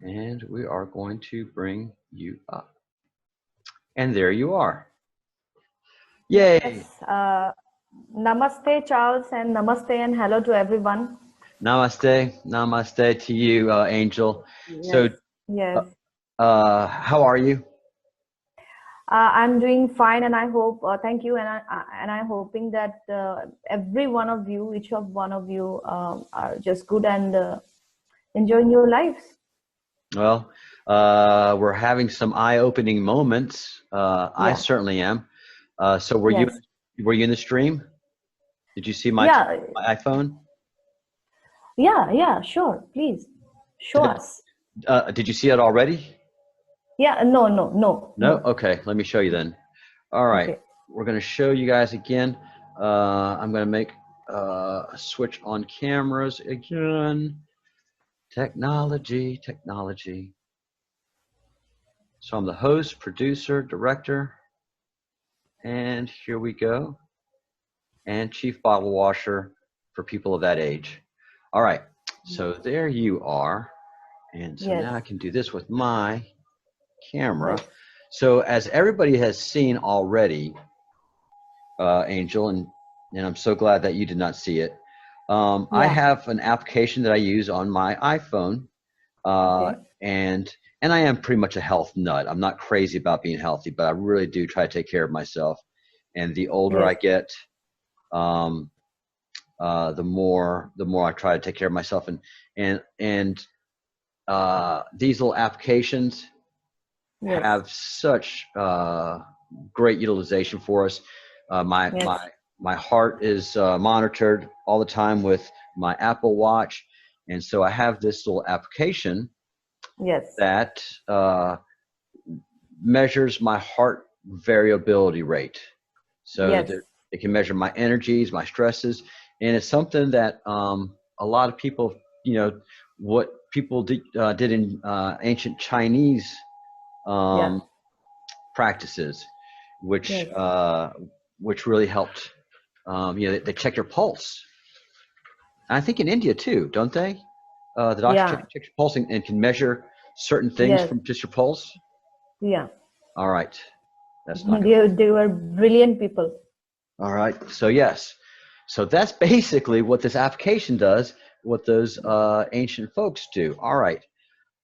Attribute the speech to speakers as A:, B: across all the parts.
A: And we are going to bring you up. And there you are. Yay!
B: Yes. Namaste, Charles, and namaste and hello to everyone.
A: Namaste. Namaste to you, Angel. So,
B: Yes. Yes.
A: how are you?
B: I'm doing fine, and I hope. Thank you, and I'm hoping that every one of you, each of one of you, are just good and enjoying your lives.
A: Well, we're having some eye-opening moments. I
B: Yeah.
A: certainly am. So,
B: Yes.
A: were you in the stream? Did you see my
B: Yeah.
A: my iPhone?
B: Yeah. Yeah. Sure. Please show
A: Did,
B: us.
A: did you see it already?
B: Yeah. No. No. No.
A: No?
B: No.
A: Okay, let me show you then. All right,
B: Okay.
A: we're going to show you guys again. I'm going to make a switch on cameras again. Technology, technology. So I'm the host, producer, director, and here we go. And chief bottle washer for people of that age. All right, so there you are. And so
B: Yes.
A: now I can do this with my camera.
B: Yes.
A: So as everybody has seen already, Angel, and I'm so glad that you did not see it. I
B: Yeah.
A: have an application that I use on my iPhone,
B: Okay.
A: and I am pretty much a health nut. I'm not crazy about being healthy, but I really do try to take care of myself. And the older I
B: Yes.
A: get, um, the more I try to take care of myself. And these little applications
B: Yes.
A: have such great utilization for us. My
B: Yes.
A: my heart is monitored all the time with my Apple Watch, and so I have this little application
B: Yes.
A: that measures my heart variability rate. So
B: Yes.
A: that it can measure my energies, my stresses, and it's something that a lot of people, what people did in ancient Chinese
B: Yeah.
A: um, practices,
B: Yes.
A: which really helped. They check your pulse. And I think in India too, don't they? The doctor
B: Yeah.
A: checks your pulse and can measure certain things
B: Yes.
A: from just your pulse.
B: Yeah.
A: All right, that's not gonna.
B: They were brilliant people.
A: All right, so yes, so that's basically what this application does. What those ancient folks do. All right,
B: Yeah.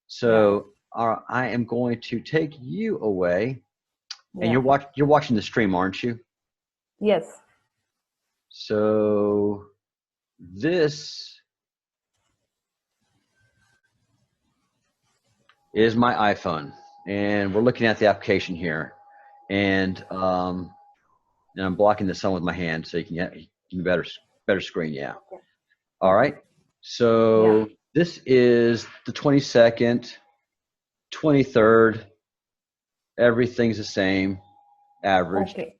A: so I am going to take you away, and
B: Yeah.
A: you're watching the stream, aren't you?
B: Yes.
A: So this is my iPhone, and we're looking at the application here, and I'm blocking the sun with my hand so you can better screen. Yeah. All
B: Okay.
A: right.
B: Yeah.
A: So this is the 22nd, 23rd. Everything's the same, averaged.
B: Okay. Okay.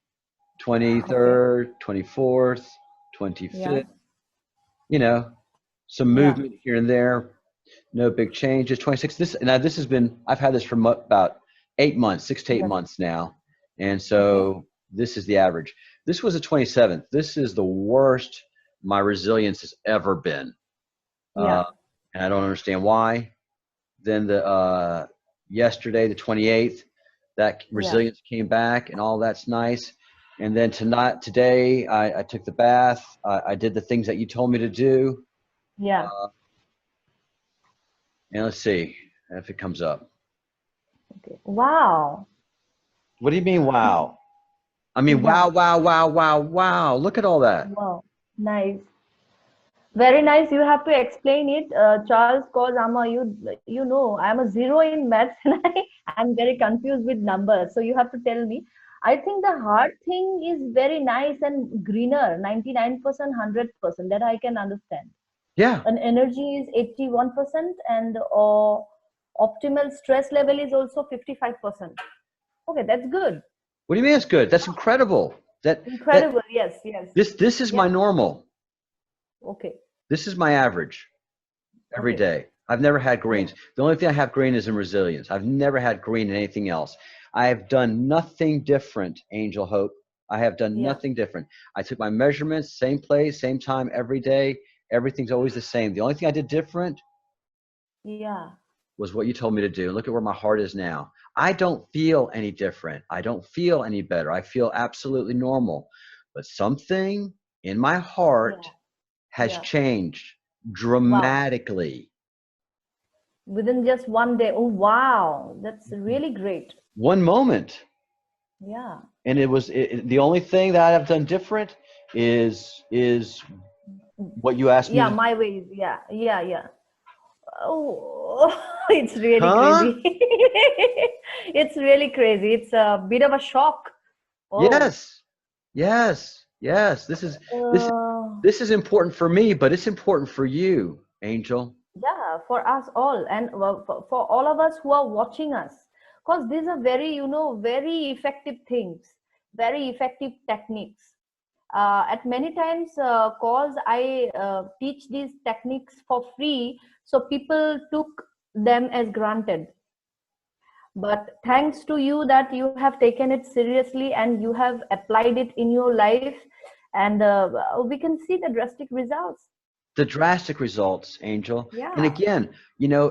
A: 23rd, 24th,
B: Yeah.
A: 25th. You know, some
B: Yeah.
A: movement here and there. No big changes. 26. This has been. I've had this for about 8 months, 6 to 8
B: Yes.
A: months now, and
B: Okay.
A: so this is the average. This was the 27th. This is the worst my resilience has ever been,
B: Yeah.
A: and I don't understand why. Then the yesterday, the 28th, that
B: Yeah.
A: resilience came back, and all that's nice. And then today, I took the bath. I did the things that you told me to do.
B: Yeah.
A: And let's see if it comes up.
B: Okay. Wow.
A: What do you mean, wow? I mean,
B: Yeah.
A: wow, wow, wow, wow, wow. Look at all that.
B: Wow. Nice. Very nice. You have to explain it, Charles, because I'm a zero in maths and I'm very confused with numbers. So you have to tell me. I think the heart thing is very nice and greener, 99%, 100%. That I can understand.
A: Yeah.
B: And energy is 81%, and optimal stress level is also 55%. Okay, that's good.
A: What do you mean it's good? That's incredible. That
B: Incredible. Yes, yes.
A: this is my
B: Yeah.
A: normal.
B: Okay.
A: This is my average every
B: Okay.
A: day. I've never had
B: Yeah.
A: greens. The only thing I have green is in resilience. I've never had green in anything else. I have done nothing different, Angel Hope. I have done
B: Yeah.
A: nothing different. I took my measurements, same place, same time every day. Everything's always the same. The only thing I did different
B: Yeah.
A: was what you told me to do. Look at where my heart is now. I don't feel any different. I don't feel any better. I feel absolutely normal. But something in my heart
B: Yeah.
A: has
B: Yeah.
A: changed
B: Wow.
A: dramatically.
B: Within just one day. Oh, wow. That's really great.
A: One moment.
B: Yeah.
A: And it was the only thing that I've done different is what you asked me
B: Yeah,
A: to do.
B: my ways. Yeah. Yeah. Yeah. Oh, it's really
A: Huh?
B: crazy. It's really crazy. It's a bit of a shock. Oh.
A: Yes. Yes. Yes. This is
B: Uh,
A: this is important for me, but it's important for you, Angel.
B: yeah, for us all, and for all of us who are watching us, because these are very, very effective things, very effective techniques. At many times, cause I teach these techniques for free, so people took them as granted. But thanks to you that you have taken it seriously and you have applied it in your life, and we can see the drastic results.
A: The drastic results, Angel. And
B: Yeah,
A: again,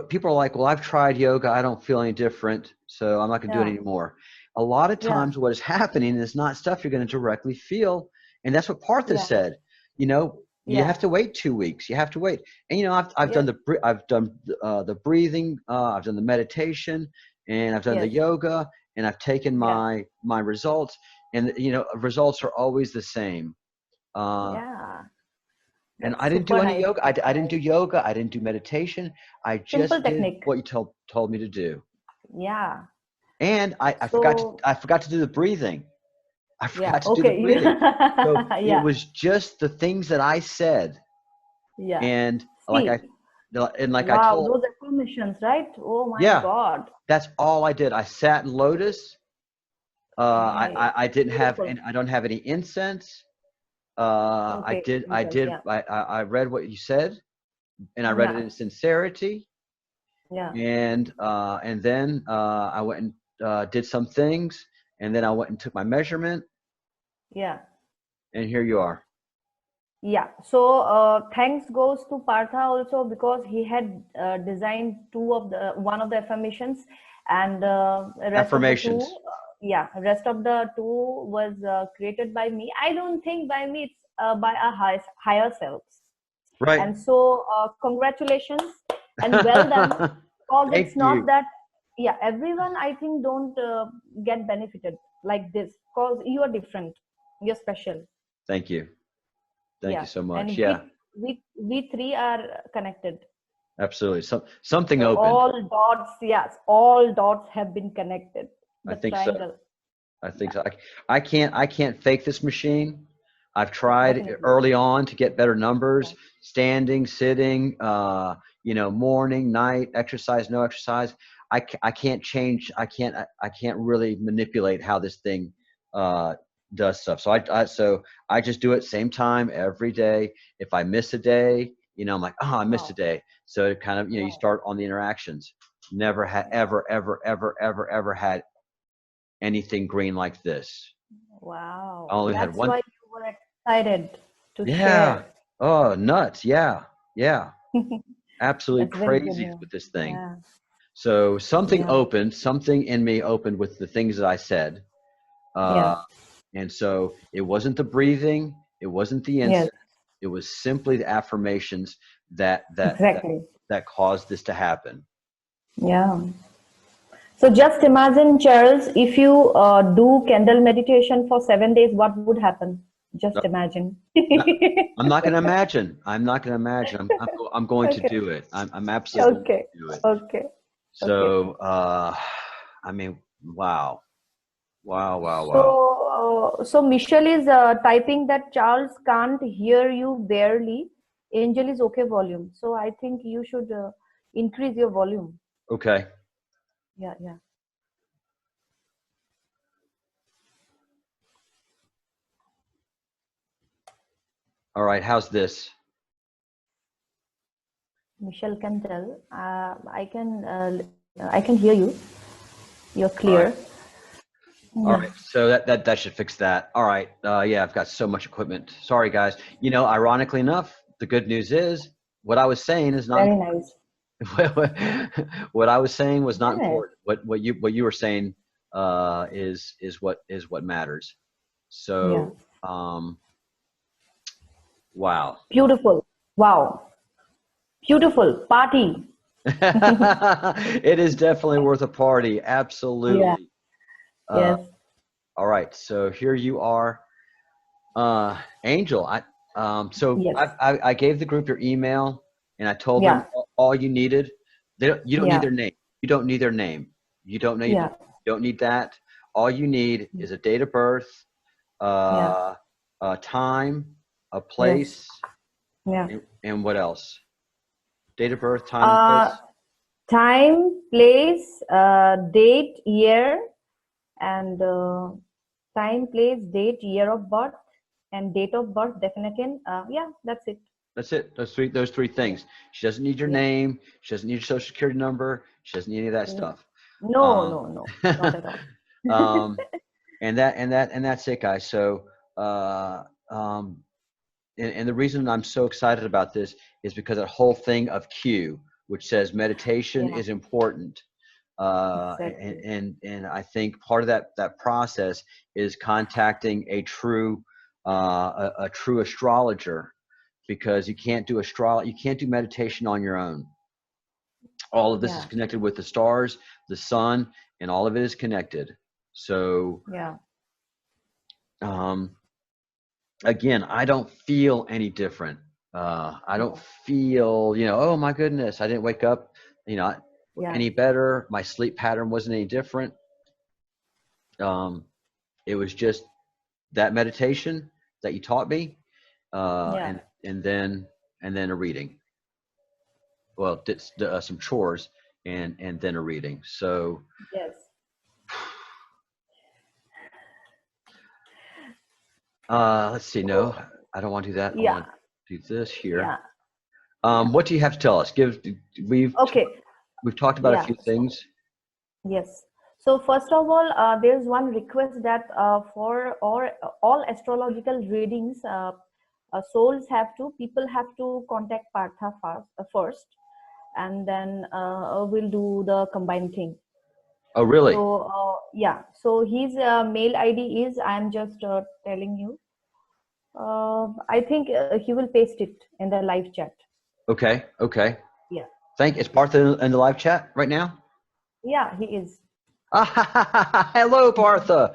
A: people are like, well, I've tried yoga. I don't feel any different. So I'm not going to do it
B: yeah,
A: anymore. A lot of
B: yeah,
A: times what is happening is not stuff you're going to directly feel. And that's what Partha
B: yeah,
A: said. You
B: yeah.
A: have to wait 2 weeks. You have to wait. And, I've done
B: Yes,
A: the breathing, I've done the meditation, and I've done the
B: yes,
A: yoga, and I've taken
B: yeah,
A: my results, and, results are always the same. Uh,
B: yeah.
A: and
B: That's
A: I didn't do
B: super
A: any
B: nice,
A: yoga. I
B: super
A: didn't do
B: nice.
A: yoga. I didn't do meditation. I
B: Simple
A: just did
B: technique.
A: what you told me to do.
B: Yeah.
A: And I forgot to
B: So,
A: I forgot to do the breathing. I
B: yeah,
A: forgot to do the
B: okay.
A: breathing. So it
B: Yeah,
A: was just the things that I said,
B: yeah.
A: and
B: See,
A: like I
B: wow,
A: told,
B: those affirmations, right? Oh my
A: yeah,
B: God.
A: that's all I did. I sat in lotus.
B: Right.
A: I didn't have,
B: Beautiful.
A: and I don't have any incense.
B: Okay, incense, yeah.
A: I read what you said, and I read it
B: Yeah,
A: in sincerity.
B: yeah,
A: And then I went and did some things, and then I went and took my measurement,
B: yeah.
A: and here you are.
B: Yeah, so thanks goes to Partha also, because he had designed one of the affirmations, and rest of the two,
A: Affirmations.
B: yeah, rest of the two was created by me. I don't think by me, it's by our higher selves.
A: Right.
B: And so congratulations and well done, because it's
A: Thank
B: not
A: you.
B: that, yeah, everyone I think don't get benefited like this, because you are different, you're special.
A: Thank you. Thank you
B: Yeah,
A: so much.
B: and
A: Yeah,
B: we three are connected.
A: absolutely. Something
B: So
A: opened.
B: all dots, yes, all dots have been connected.
A: I
B: The
A: think so.
B: triangle.
A: I think
B: Yeah,
A: so. I can't fake this machine. I've tried
B: definitely.
A: early on to get better numbers, standing, sitting, morning, night, exercise, no exercise. I can't change. I can't really manipulate how this thing uh, does stuff. So I just do it same time every day. If I miss a day, I'm like, oh, I missed a
B: Wow.
A: day. So it kind of, you
B: Wow.
A: start on the interactions. Never had
B: Wow.
A: ever, ever, ever, ever, ever had anything green like this. I
B: Wow.
A: only had
B: That's
A: one.
B: why you were excited to
A: Yeah.
B: share.
A: Oh, nuts. Yeah. Yeah. Absolutely
B: That's very good
A: crazy
B: news.
A: with this thing.
B: Yeah.
A: So something
B: Yeah.
A: opened, something in me opened with the things that I said. Uh,
B: Yeah.
A: and so it wasn't the breathing, it wasn't the
B: Yes.
A: incense, it was simply the affirmations that that that
B: Exactly.
A: that caused this to happen.
B: Yeah. So just imagine, Charles, if you do candle meditation for 7 days, what would happen? Just
A: No,
B: imagine.
A: no, I'm not going to imagine. I'm not going to imagine. I'm going to
B: Okay.
A: do it. I'm absolutely going
B: Okay.
A: to do it.
B: Okay. Okay.
A: So, I mean, wow. Wow, wow,
B: So,
A: wow.
B: so Michelle is typing that Charles can't hear you barely. Angel is okay volume. So I think you should increase your volume.
A: Okay.
B: Yeah, yeah.
A: All right. How's this?
B: Michelle can tell. I can hear you. You're
A: All right.
B: clear.
A: All
B: Yeah.
A: right. So that should fix that. All right. Yeah, I've got so much equipment. Sorry, guys. Ironically enough, the good news is what I was saying is not
B: Very
A: important.
B: nice.
A: what I was saying was not
B: Yes.
A: important. What you were saying is what matters.
B: Yeah.
A: So wow.
B: Beautiful. Wow. Beautiful. Party.
A: It is definitely worth a party.
B: Yeah.
A: Absolutely. Uh,
B: Yes.
A: all right. So here you are, Angel.
B: Yes.
A: I gave the group your email and I told them
B: Yeah.
A: all you needed. You don't need
B: Yeah.
A: their name. You don't need their name.
B: Yeah.
A: You don't need that. All you need is a date of birth,
B: Yeah.
A: a time, a
B: Yes.
A: place,
B: Yeah.
A: and what else? Date of birth, time, and
B: Uh,
A: place.
B: time, place, date, year, and time, place, date, year of birth, and date of birth. Definitely. Yeah, that's it.
A: That's it. Those three
B: Yeah.
A: things. She doesn't need your
B: Yeah.
A: name. She doesn't need your social security number. She doesn't need any of that
B: Mm.
A: stuff.
B: No,
A: Um,
B: no, no, not at all.
A: um, and that's it, guys. So uh, um, and the reason I'm so excited about this is because that whole thing of Q, which says meditation
B: Yeah,
A: is important.
B: exactly.
A: And I think part of that process is contacting a true astrologer, because you can't do meditation on your own. All of this is
B: Yeah,
A: connected with the stars, the sun, and all of it is connected. So
B: yeah,
A: um, again, I don't feel any different. I don't
B: yeah,
A: feel, oh my goodness, I didn't wake up, you know,
B: yeah,
A: any better. My sleep pattern wasn't any different. Um, it was just that meditation that you taught me, uh,
B: yeah.
A: and and then and then a reading. Well, did some chores and then a reading. So
B: Yes.
A: let's see. No,
B: So,
A: I don't want to do that. I
B: yeah,
A: want to do this here.
B: yeah, yeah.
A: What do you have to tell us? We've
B: Okay.
A: we've talked about a
B: Yeah.
A: few
B: So,
A: things.
B: yes. So first of all, there's one request that for all astrological readings, people have to contact Partha first, and then we'll do the combined thing.
A: Oh, really?
B: So yeah, so his mail ID is, I'm just telling you. I think he will paste it in the live chat.
A: Okay. Okay.
B: Yeah,
A: Is Partha in the live chat right now?
B: yeah, he is.
A: Hello, Partha.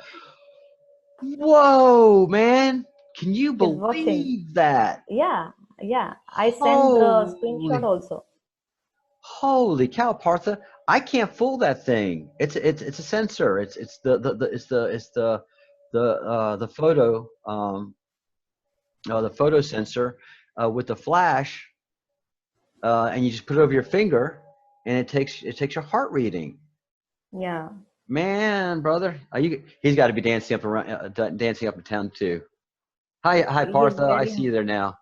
A: Whoa, man. Can you
B: He's watching.
A: believe that?
B: Yeah, yeah. I sent the screenshot
A: Holy,
B: also.
A: holy cow, Partha. I can't fool that thing. It's a sensor. It's the photo the photo sensor with the flash, and you just put it over your finger, and it takes your heart reading.
B: Yeah,
A: Man, brother, he's got to be dancing up around, dancing up in town too. Hi,
B: he's
A: Partha. I see you there now.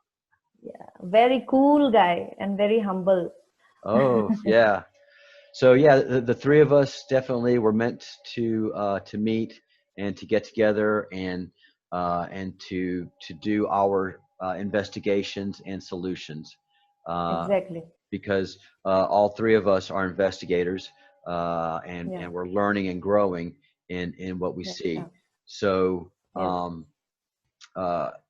B: very cool guy and very humble.
A: Oh, yeah. So yeah, the three of us definitely were meant to meet and to get together and to do our investigations and solutions. Uh,
B: Exactly.
A: because all three of us are investigators,
B: Yeah,
A: and we're learning and growing in what we
B: yeah,
A: see. So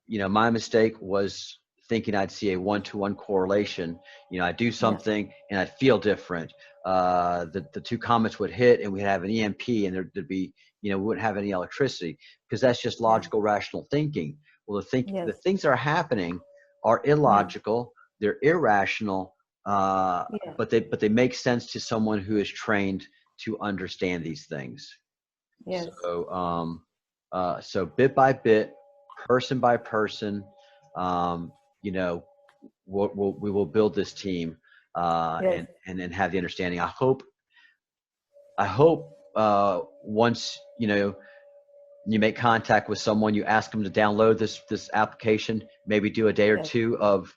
B: yes,
A: my mistake was thinking I'd see a one-to-one correlation. I'd do
B: yeah,
A: something and I'd feel different. The two comets would hit and we'd have an EMP, and there'd be, we wouldn't have any electricity, because that's just
B: yeah,
A: logical, rational thinking. Well, the
B: yes,
A: things that are happening are
B: yeah,
A: illogical, they're irrational,
B: yeah,
A: but they make sense to someone who is trained to understand these things.
B: yes,
A: So bit by bit, person by person, um, you know, we will build this team,
B: yes,
A: and then have the understanding. I hope once you make contact with someone, you ask them to download this application, maybe do a day or
B: yes,
A: two of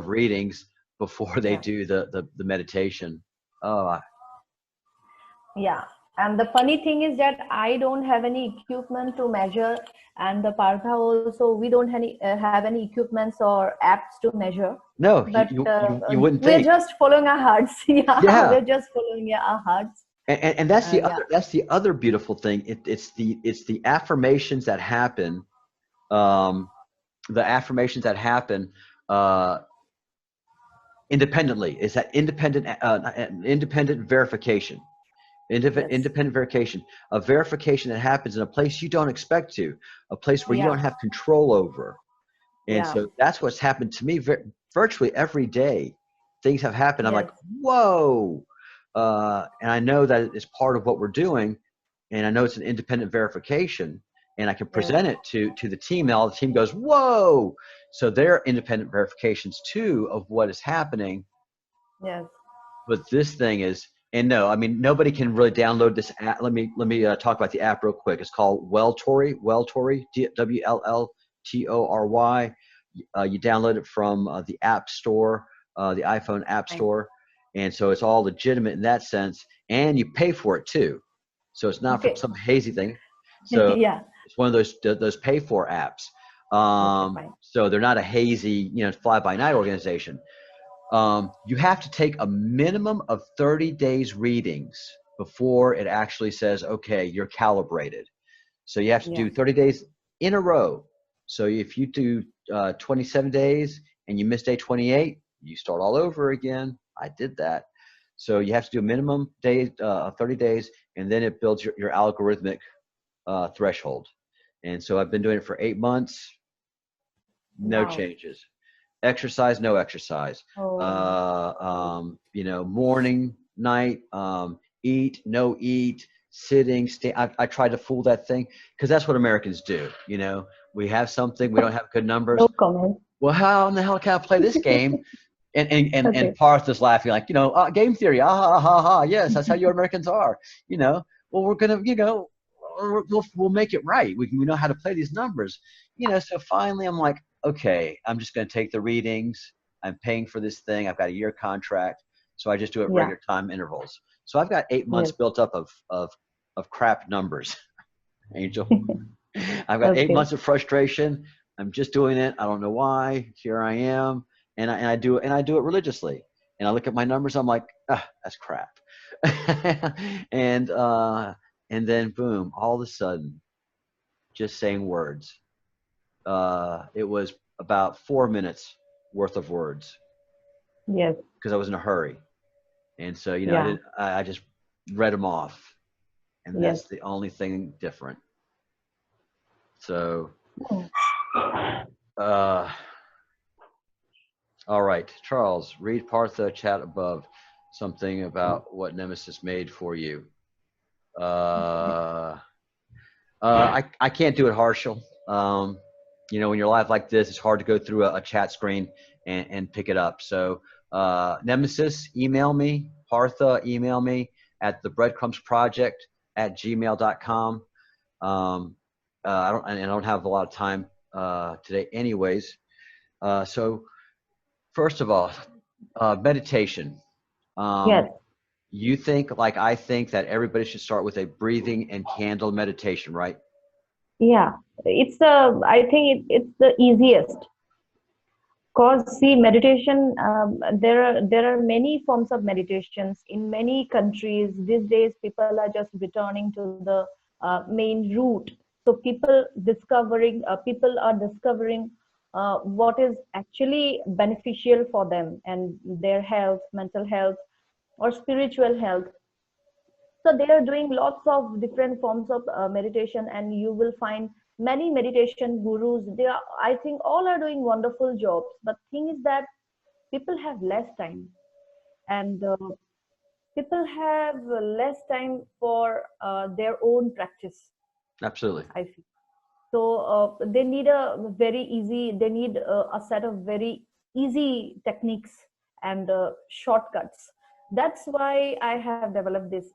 A: readings before they
B: yeah,
A: do the meditation. Oh,
B: yeah. And the funny thing is that I don't have any equipment to measure, and the Partha also, we don't have any equipments or apps to measure.
A: No,
B: But
A: you wouldn't
B: we're
A: think.
B: just following our hearts. Yeah,
A: Yeah.
B: we're just following our hearts.
A: And
B: Yeah,
A: that's the other beautiful thing. It's the affirmations that happen, um, the affirmations that happen uh, independently. Is that independent verification,
B: yes,
A: independent verification, a verification that happens in a place you don't expect to, a place where you
B: yeah,
A: don't have control over. And
B: yeah,
A: so that's what's happened to me virtually every day. Things have happened. I'm
B: yes,
A: like, whoa. And I know that it's part of what we're doing. And I know it's an independent verification. And I can
B: yes,
A: present it to the team. And all the team goes, whoa. So they're independent verifications too of what is happening.
B: yes.
A: But this thing is, and no, I mean, nobody can really download this app. Let me talk about the app real quick. It's called Welltory, WLLTORY. You download it from the App Store, the iPhone App
B: Fine.
A: Store, and so it's all legitimate in that sense. And you pay for it too, so it's not from
B: Okay.
A: some hazy thing. So
B: Yeah.
A: it's one of those pay for apps.
B: Okay, fine.
A: So they're not a hazy, fly by night organization. You have to take a minimum of 30 days readings before it actually says, okay, you're calibrated. So you have to
B: Yeah.
A: do 30 days in a row. So if you do 27 days and you miss day 28, you start all over again. I did that. So you have to do a minimum day, 30 days, and then it builds your algorithmic threshold. And so I've been doing it for 8 months, no
B: Wow.
A: changes. Exercise, no exercise.
B: Oh,
A: Morning, night, eat, no eat, sitting, stay. I tried to fool that thing because that's what Americans do. We have something, we don't have good numbers.
B: no comment.
A: Well, how in the hell can I play this game? And
B: Okay.
A: Parth is laughing like, game theory. Ah, ha, ha, ha. Yes, that's how you Americans are. Well, we're going to, we'll make it right. We know how to play these numbers. So finally I'm like, okay, I'm just going to take the readings. I'm paying for this thing. I've got a year contract. So I just do it
B: Yeah.
A: regular time intervals. So I've got 8 months
B: Yes.
A: built up of crap numbers, Angel. I've got 8
B: Okay.
A: months of frustration. I'm just doing it. I don't know why. Here I am. And I do it religiously. And I look at my numbers. I'm like, that's crap. and then boom, all of a sudden, just saying words. It was about 4 minutes worth of words
B: Yes.
A: because I was in a hurry. And so,
B: Yeah.
A: I just read them off, and
B: Yes.
A: that's the only thing different. So, all right, Charles, read Partha chat above something about what Nemesis made for you. I can't do it, Harshal. When you're live like this, it's hard to go through a chat screen and pick it up. So, Nemesis, email me. Partha, email me at thebreadcrumbsproject@gmail.com. I don't have a lot of time today, anyways. So, first of all, meditation.
B: Yes.
A: You think, like I think, that everybody should start with a breathing and candle meditation, right?
B: Yeah. I think it's the easiest. Cause see, meditation, there are many forms of meditations in many countries. These days, people are just returning to the main root. So people are discovering what is actually beneficial for them and their health, mental health, or spiritual health. So they are doing lots of different forms of meditation, and you will find many meditation gurus. They are, I think, all are doing wonderful jobs. But thing is that people have less time, and people have less time for their own practice.
A: Absolutely.
B: I feel so. They need a very easy. They need a set of very easy techniques and shortcuts. That's why I have developed these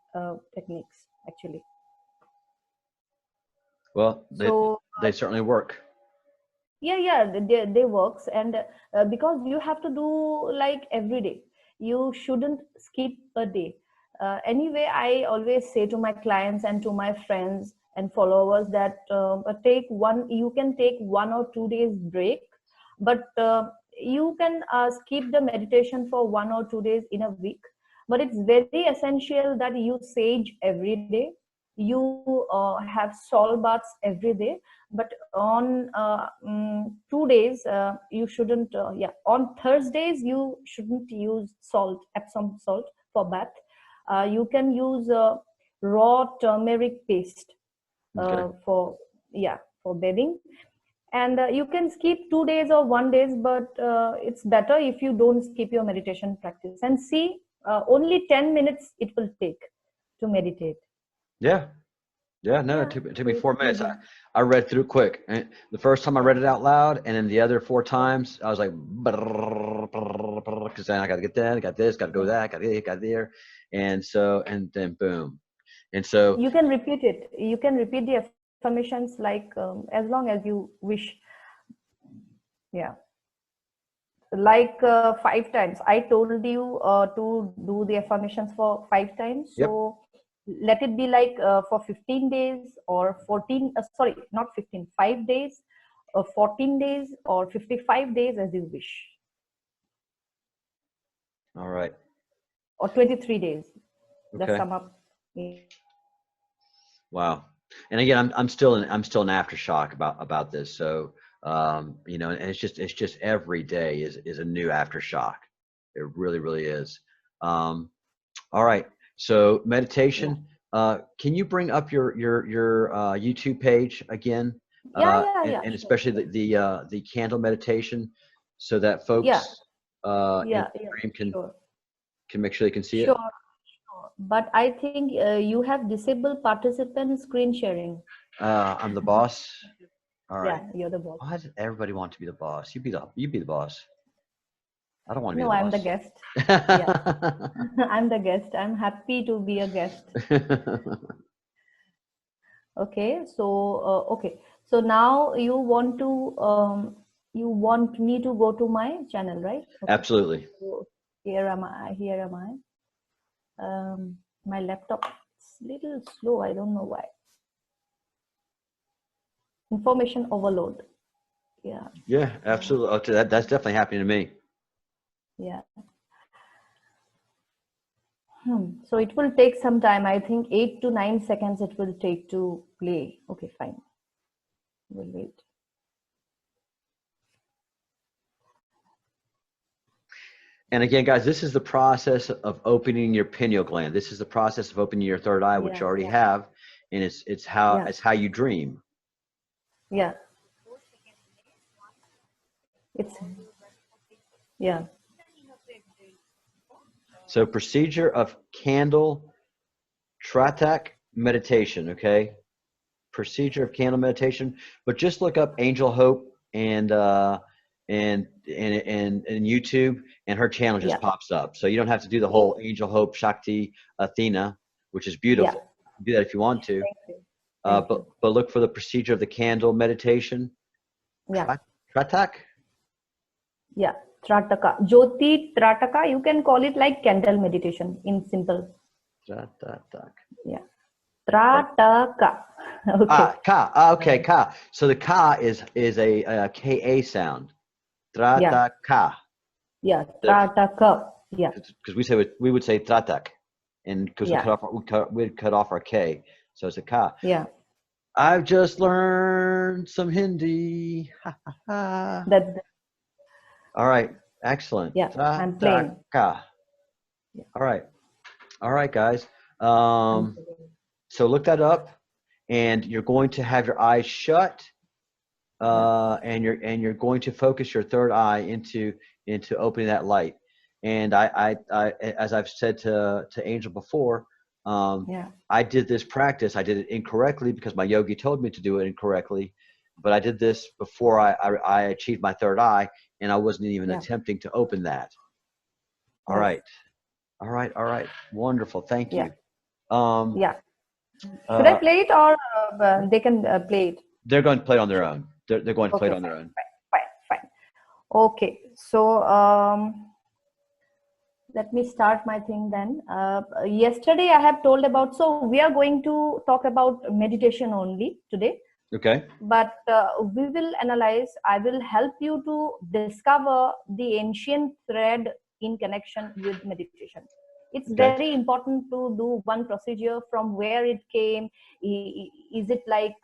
B: techniques actually.
A: Well,
B: So
A: they certainly work.
B: yeah, they works, and because you have to do like every day, you shouldn't skip a day. Anyway, I always say to my clients and to my friends and followers that you can take 1 or 2 days break, but you can skip the meditation for 1 or 2 days in a week. But it's very essential that you sage every day, you have salt baths every day. But on 2 days you shouldn't on Thursdays you shouldn't use salt, Epsom salt, for bath. You can use raw turmeric paste
A: Okay.
B: for, yeah, for bathing. And you can skip 2 days or 1 days, but it's better if you don't skip your meditation practice. And see, only 10 minutes it will take to meditate.
A: Yeah. Yeah. No,
B: Yeah,
A: it took
B: so
A: me
B: it's
A: 4 minutes.
B: easy.
A: I read through quick. And the first time I read it out loud, and then the other 4 times, I was like, because then I got to get that, I got this, got to go that, got there. And so, and then boom. And so,
B: You can repeat it. You can repeat the affirmations like as long as you wish. Yeah. Like 5 times. I told you to do the affirmations for 5 times.
A: yep.
B: So let it be like for 15 days or 14, sorry, not 15, 5 days, or 14 days or 55 days, as you wish,
A: All right.
B: or 23 days. Let's
A: Okay.
B: sum up.
A: Wow. And again, I'm still in aftershock about this. So, you know, and it's just every day is a new aftershock. It really, really is. All right. So meditation, can you bring up your YouTube page again? And
B: Sure.
A: especially the candle meditation, so that folks in
B: Yeah,
A: the
B: yeah,
A: stream
B: sure.
A: can make sure they can see it.
B: Sure, sure. But I think you have disabled participant screen sharing.
A: I'm the boss. All right.
B: Yeah, you're the boss.
A: Why does everybody want to be the boss? You be the boss. I don't want to be
B: No,
A: the
B: I'm the
A: boss.
B: guest. Yeah, I'm the guest. I'm happy to be a guest. Okay, so okay, so now you want me to go to my channel, right? Okay.
A: Absolutely.
B: So here am I. Here am I. My laptop is little slow. I don't know why. Information overload. Yeah.
A: Yeah, absolutely. Oh, that's definitely happening to me.
B: Yeah. So it will take some time. I think 8 to 9 seconds it will take to play. Okay, fine. We'll wait.
A: And again, guys, this is the process of opening your pineal gland. This is the process of opening your third eye, which you already have, and it's how you dream.
B: Yeah. Yeah.
A: So procedure of candle tratak meditation, okay? Procedure of candle meditation, but just look up Angel Hope and YouTube, and her channel just pops up. So you don't have to do the whole Angel Hope Shakti Athena, which is beautiful. Do that if you want to. But look for the procedure of the candle meditation.
B: Yeah.
A: Tratak?
B: Yeah. Trataka. Jyoti Trataka. You can call it like candle meditation in simple.
A: Tratak.
B: Yeah. Trataka. Okay.
A: Ka. Okay, ka. So the ka is a ka sound. Trataka.
B: Yeah. Trataka. Yeah.
A: Because we would say tratak, and because we'd cut off our k, so it's a ka.
B: Yeah.
A: I've just learned some Hindi. Ha, ha, ha. All right, excellent.
B: Yeah, I'm playing.
A: Yeah. All right, guys. So look that up, and you're going to have your eyes shut, and you're going to focus your third eye into opening that light. And I as I've said to Angel before, I did this practice. I did it incorrectly because my yogi told me to do it incorrectly, but I did this before I achieved my third eye, and I wasn't even attempting to open that. All right. Wonderful. Thank you.
B: Should I play it, or they can play it?
A: They're going to play it on their own. They're going to play it on their own.
B: Fine. Okay. So Let me start my thing then. Yesterday I have told about, so we are going to talk about meditation only today,
A: Okay.
B: but we will analyze, I will help you to discover the ancient thread in connection with meditation. It's
A: Okay.
B: very important to do one procedure, from where it came, is it like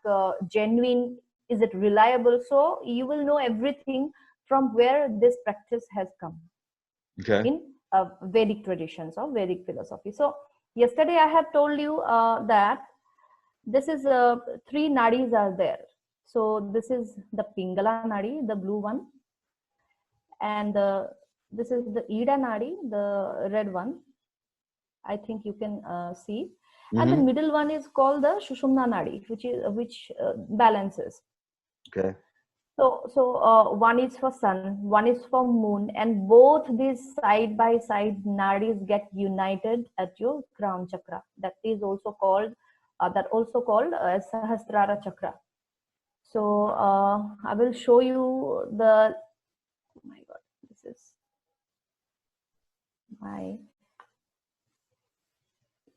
B: genuine, is it reliable? So you will know everything from where this practice has come
A: Okay.
B: in Vedic traditions or Vedic philosophy. So yesterday I have told you that this is three nadis are there. So this is the Pingala nadi, the blue one, and this is the Ida nadi, the red one. I think you can see, and the
A: Mm-hmm.
B: middle one is called the Shushumna nadi, which balances.
A: Okay.
B: So one is for sun, one is for moon, and both these side by side nadis get united at your crown chakra. That is also called Sahasrara chakra. So I will show you the. Oh my God, this is my,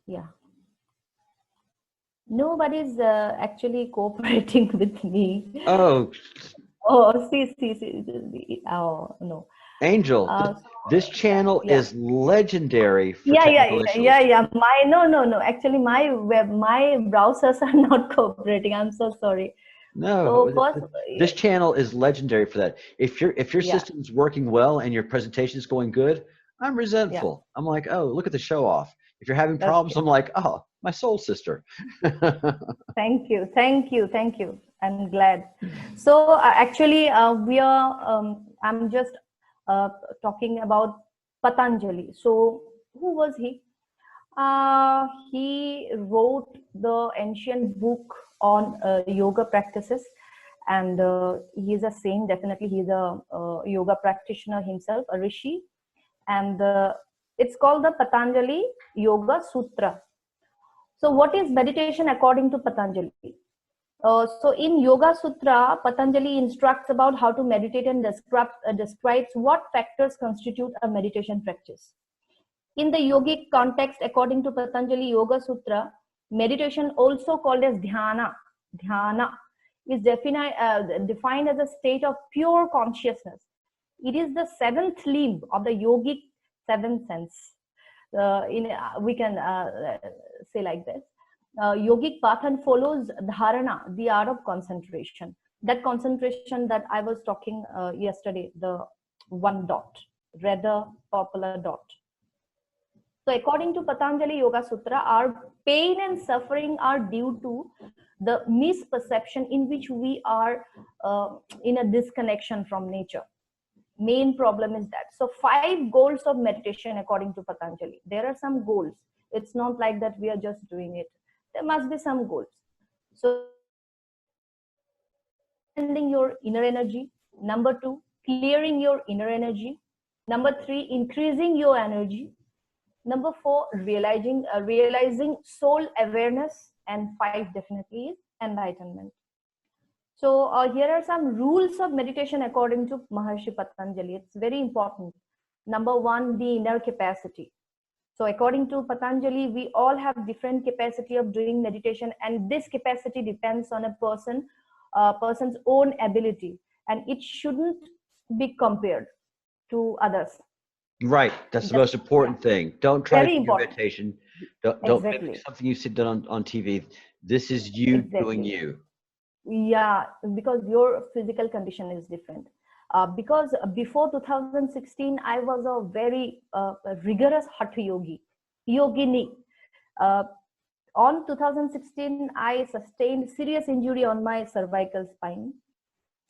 B: yeah. Nobody's actually cooperating with me.
A: Oh,
B: Oh, see. Oh no.
A: Angel,
B: Uh,
A: this channel
B: yeah.
A: is legendary for technical issues.
B: My no. Actually, my browsers are not cooperating. I'm so sorry.
A: No,
B: So first,
A: this channel is legendary for that. If your
B: yeah,
A: system's working well and your presentation is going good, I'm
B: yeah,
A: resentful. I'm like, oh, look at the show off. If you're having problems,
B: okay.
A: I'm like, oh, my soul sister.
B: Thank you. I'm glad. So actually, we are. I'm just uh, talking about Patanjali. So who was he? He wrote the ancient book on yoga practices, and he is a saint. Definitely, he's a yoga practitioner himself, a rishi, and it's called the Patanjali Yoga Sutra. So, what is meditation according to Patanjali? So, in Yoga Sutra, Patanjali instructs about how to meditate and describes what factors constitute a meditation practice. In the yogic context, according to Patanjali Yoga Sutra, meditation, also called as dhyana, is defined as a state of pure consciousness. It is the seventh limb of the yogic seventh sense. We can say like this. Yogic pattern follows dharana, the art of concentration. That concentration that I was talking yesterday, the one dot, red popular dot. So according to Patanjali Yoga Sutra, our pain and suffering are due to the misperception in which we are in a disconnection from nature. Main problem is that. So 5 goals of meditation according to Patanjali. There are some goals. It's not like that we are just doing it. There must be some goals. So understanding your inner energy. Number 2, clearing your inner energy. Number 3, increasing your energy. Number 4, realizing soul awareness, and 5 definitely is enlightenment. So here are some rules of meditation according to Maharshi Patanjali. It's very important. Number 1, the inner capacity. So according to Patanjali, we all have different capacity of doing meditation, and this capacity depends on a person's own ability, and it shouldn't be compared to others.
A: Right. That's the most important thing. Don't try to do your meditation. Don't mimic something you see done on TV. This is you doing you.
B: Yeah, because your physical condition is different. Because before 2016, I was a very rigorous Hatha yogini. On 2016, I sustained serious injury on my cervical spine.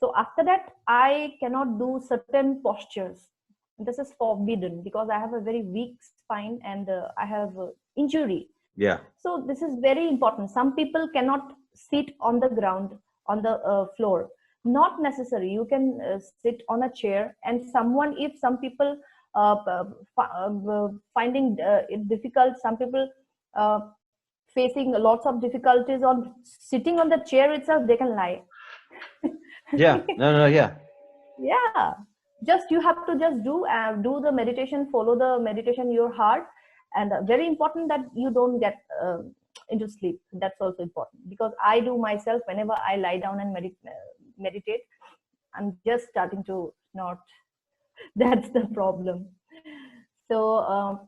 B: So after that, I cannot do certain postures. This is forbidden because I have a very weak spine and I have injury.
A: Yeah.
B: So this is very important. Some people cannot sit on the ground, on the floor. Not necessary. You can sit on a chair, and if some people finding it difficult, some people facing lots of difficulties on sitting on the chair itself, they can lie.
A: Yeah. No. Yeah.
B: Yeah. just you have to just do the meditation, follow the meditation in your heart. And very important that you don't get into sleep. That's also important, because I do myself, whenever I lie down and meditate, I'm just starting to snort. That's the problem. So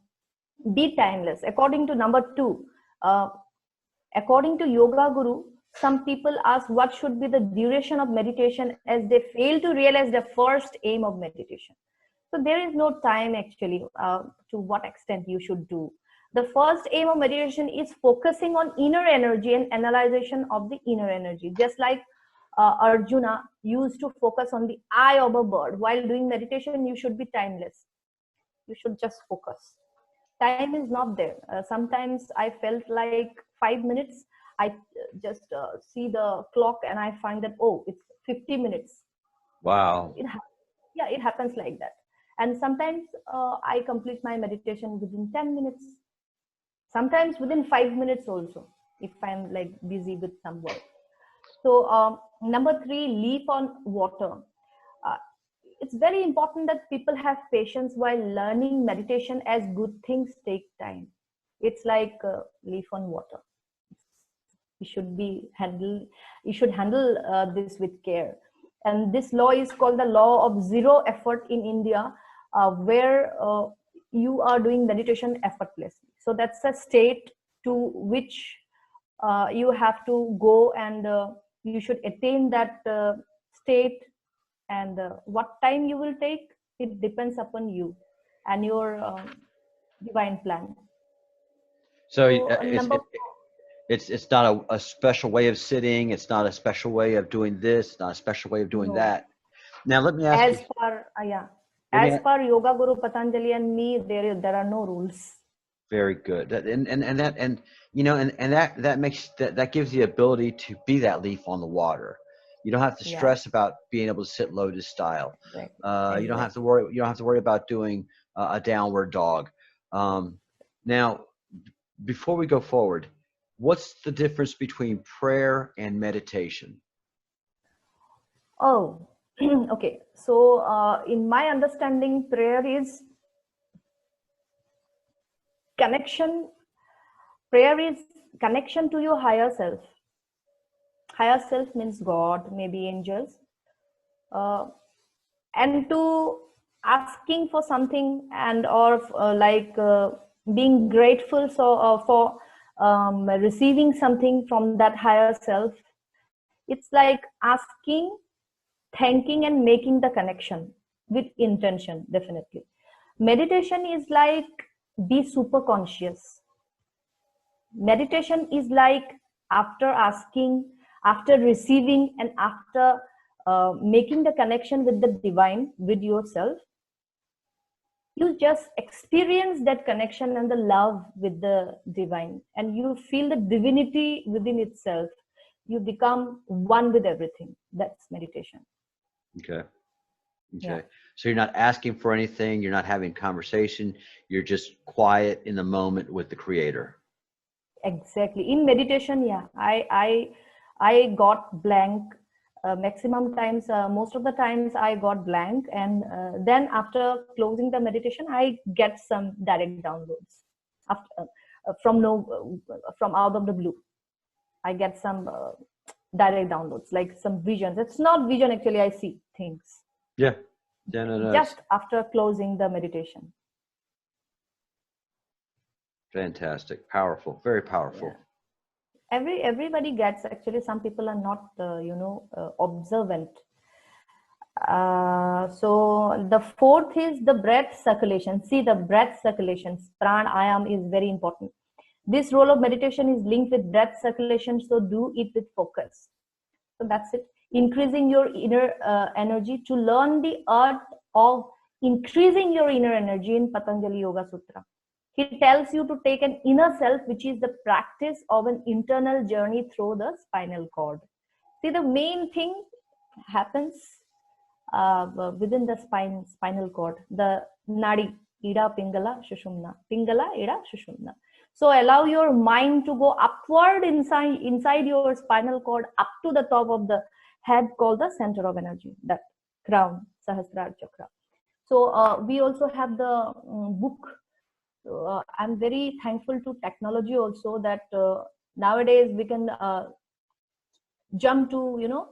B: be timeless. According to number 2, according to Yoga Guru, some people ask what should be the duration of meditation, as they fail to realize the first aim of meditation. So there is no time actually to what extent you should do. The first aim of meditation is focusing on inner energy and analyzation of the inner energy. Just like Arjuna used to focus on the eye of a bird. While doing meditation, you should be timeless. You should just focus. Time is not there. Sometimes I felt like 5 minutes. I just see the clock and I find that, oh, it's 50 minutes.
A: Wow.
B: It happens like that. And sometimes I complete my meditation within 10 minutes. Sometimes within 5 minutes also, if I'm like busy with some work. So number 3, leaf on water. It's very important that people have patience while learning meditation, as good things take time. It's like leaf on water. You should handle this with care. And this law is called the law of zero effort in India, where you are doing meditation effortlessly. So that's a state to which you have to go, and you should attain that state. And what time you will take, it depends upon you and your divine plan.
A: So
B: So
A: it's not a special way of sitting. It's not a special way of doing this. Not a special way of doing that. Now let me ask you.
B: As per Yoga Guru Patanjali and me, there are no rules.
A: Very good. And you know, and that makes that gives the ability to be that leaf on the water. You don't have to stress about being able to sit lotus style. Exactly. You don't have to worry about doing a downward dog. Now, before we go forward, what's the difference between prayer and meditation?
B: Oh, okay. So in my understanding, prayer is connection. Prayer is connection to your higher self. Higher self means God, maybe angels, and to asking for something, and or being grateful for receiving something from that higher self. It's like asking, thanking, and making the connection with intention. Definitely, meditation is like be super conscious. Meditation is like after asking, after receiving, and after making the connection with the divine, with yourself, you just experience that connection and the love with the divine, and you feel the divinity within itself. You become one with everything. That's meditation.
A: Okay. So you're not asking for anything. You're not having conversation. You're just quiet in the moment with the Creator.
B: Exactly. In meditation, I got blank maximum times. Most of the times I got blank, and then after closing the meditation, I get some direct downloads after from out of the blue. I get some direct downloads, like some visions. It's not vision actually. I see things.
A: Yeah. No.
B: Just after closing the meditation.
A: Fantastic. Powerful. Very powerful.
B: Yeah. Everybody gets, actually. Some people are not observant. So the 4th is the breath circulation. See, the breath circulation, pranayam, is very important. This role of meditation is linked with breath circulation, so do it with focus. So that's it. Increasing your inner energy. To learn the art of increasing your inner energy in Patanjali Yoga Sutra, he tells you to take an inner self, which is the practice of an internal journey through the spinal cord. See, the main thing happens within the spinal cord, the nadi, ida, pingala, shushumna, pingala, ida, shushumna. So allow your mind to go upward inside your spinal cord, up to the top of the head, called the center of energy, that crown, Sahasrara chakra. So we also have the book. So, I'm very thankful to technology also that nowadays we can jump to, you know,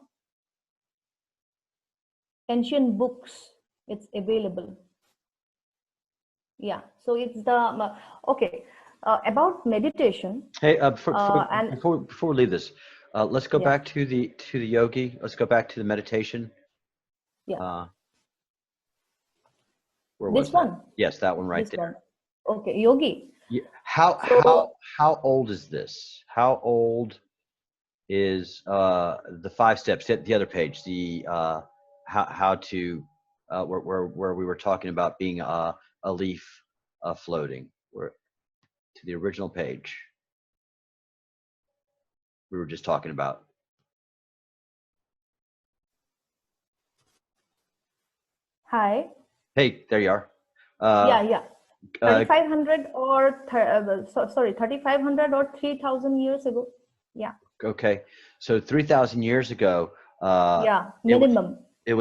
B: ancient books. It's available. Yeah. So it's the okay about meditation.
A: Hey,
B: And
A: before we leave this, let's go
B: yeah,
A: back to the yogi. Let's go back to the meditation.
B: yeah.
A: Where
B: This
A: was that?
B: one.
A: Yes, that one right
B: This
A: there.
B: one. Okay, yogi.
A: Yeah.
B: So
A: How old is this? How old is the 5 steps? Hit the other page. The how to where we were talking about being a leaf floating. Where to the original page we were just talking about.
B: hi.
A: Hey, there you are.
B: Yeah, yeah.
A: Uh,
B: 3,500 or sorry, 3,500 or 3,000 years ago. Yeah.
A: okay, so 3,000 years ago,
B: Yeah,
A: it was
B: minimum.
A: it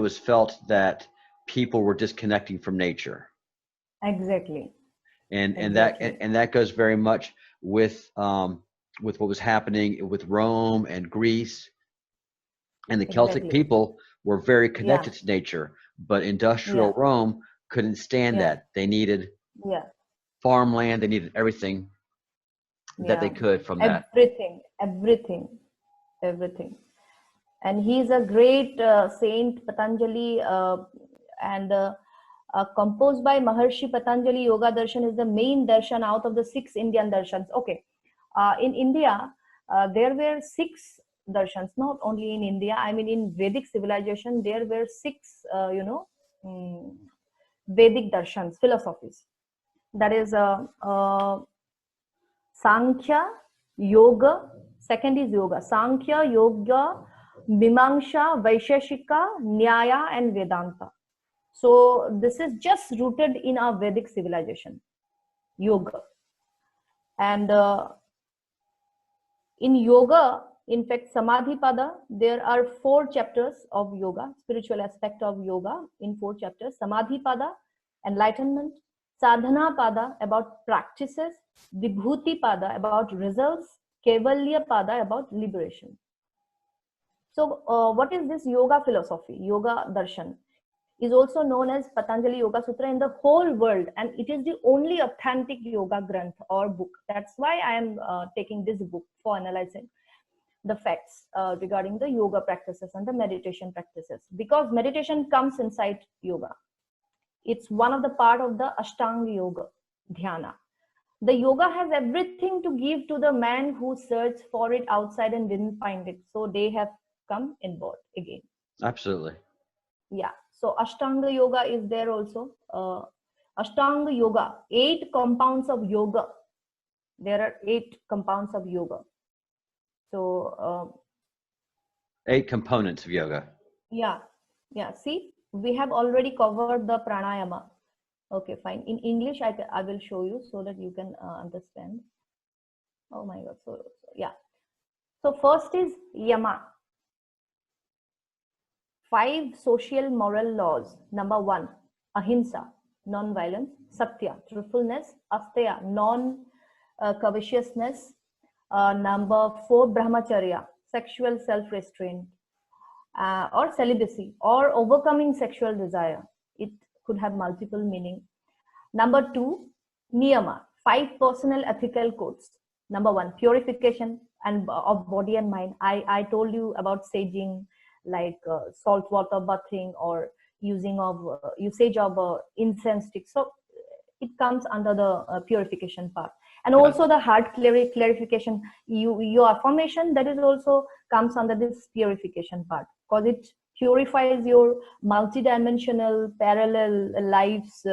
A: was felt that people were disconnecting from nature,
B: Exactly.
A: and
B: Exactly.
A: that goes very much with what was happening with Rome and Greece, and the Celtic
B: Exactly.
A: people were very
B: Yeah.
A: connected to nature, but industrial
B: Yeah.
A: Rome couldn't stand
B: Yeah.
A: that. They needed
B: Yeah.
A: farmland, they needed everything that they
B: Yeah.
A: could from that.
B: Everything. Everything. Everything. And he's a great saint, Patanjali, and composed by Maharshi Patanjali. Yoga Darshan is the main darshan out of the 6 Indian darshans. Okay, in India, there were 6 darshans, not only in India. I mean, in Vedic civilization, there were 6, mm, Vedic darshans, philosophies. That is Sankhya, Yoga. Second is Yoga. Sankhya, Yoga, Mimamsha, Vaisheshika, Nyaya, and Vedanta. So this is just rooted in our Vedic civilization, yoga. And in yoga, in fact, Samadhi Pada, there are 4 chapters of yoga, spiritual aspect of yoga in 4 chapters. Samadhi Pada, enlightenment. Sadhana Pada, about practices. Vibhuti Pada, about results. Kevalya Pada, about liberation. So what is this yoga philosophy, yoga darshan? Is also known as Patanjali Yoga Sutra in the whole world, and it is the only authentic yoga granth or book. That's why I am taking this book for analyzing the facts regarding the yoga practices and the meditation practices, because meditation comes inside yoga. It's one of the part of the Ashtanga Yoga, Dhyana. The yoga has everything to give to the man who searched for it outside and didn't find it. So they have come inward again.
A: Absolutely.
B: Yeah. So Ashtanga Yoga is there also. Ashtanga Yoga, 8 compounds of yoga. There are 8 compounds of yoga. So
A: 8 components of yoga.
B: yeah, yeah. See, we have already covered the pranayama. Okay, fine. In English, I will show you so that you can understand. Oh my God. So yeah. So first is yama. 5 social moral laws. Number 1, ahimsa, non-violence. Satya, truthfulness. Asteya, non-covetousness. Number 4, brahmacharya, sexual self-restraint, or celibacy, or overcoming sexual desire. It could have multiple meaning. Number 2, niyama, 5 personal ethical codes. Number 1, purification and of body and mind. I told you about saging, like salt water bathing, or usage of incense sticks. So it comes under the purification part. And also the heart clarification, your affirmation, that is also comes under this purification part, because it purifies your multidimensional parallel lives,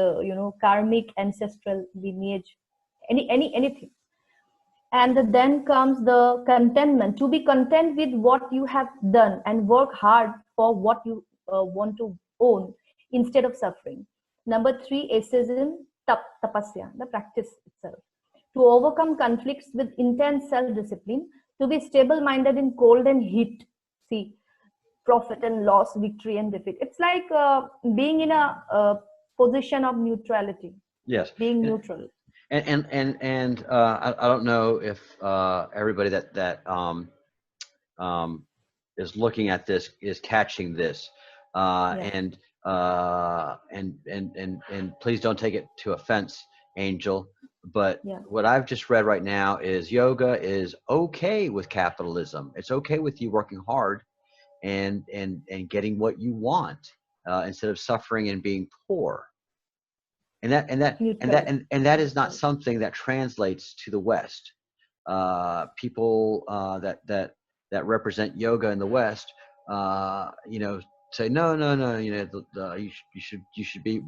B: karmic ancestral lineage, anything. And then comes the contentment, to be content with what you have done and work hard for what you want to own instead of suffering. Number 3, ascetism, tapasya, the practice itself, to overcome conflicts with intense self-discipline, to be stable-minded in cold and heat. See, profit and loss, victory and defeat. It's like being in a position of neutrality.
A: Yes.
B: Being neutral.
A: I don't know if everybody that is looking at this is catching this, and please don't take it to offense, Angel. But what I've just read right now is yoga is okay with capitalism. It's okay with you working hard and getting what you want instead of suffering and being poor. And that is not something that translates to the West. People that represent yoga in the West, say no, you should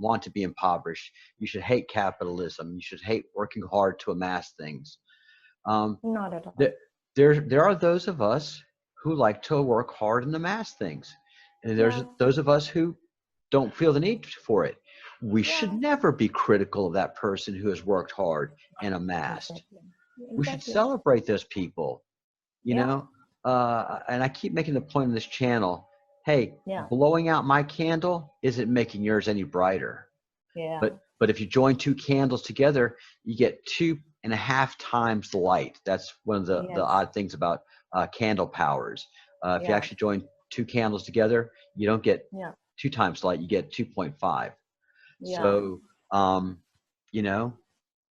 A: want to be impoverished. You should hate capitalism. You should hate working hard to amass things.
B: Not at all.
A: There are those of us who like to work hard and amass things, and there's those of us who don't feel the need for it. We should never be critical of that person who has worked hard and amassed. Exactly. We should celebrate those people, you know. And I keep making the point on this channel, hey, blowing out my candle isn't making yours any brighter.
B: Yeah.
A: But if you join two candles together, you get 2.5 times the light. That's one of the odd things about candle powers. If you actually join two candles together, you don't get 2 times light, you get 2.5. So,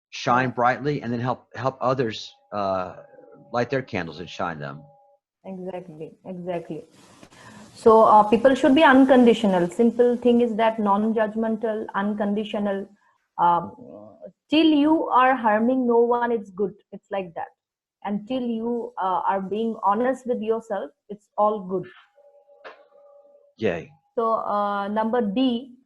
A: shine brightly and then help others light their candles and shine them.
B: Exactly. So people should be unconditional. Simple thing is that non-judgmental, unconditional. Till you are harming no one, it's good. It's like that. Until you are being honest with yourself, it's all good.
A: Yay.
B: So number D,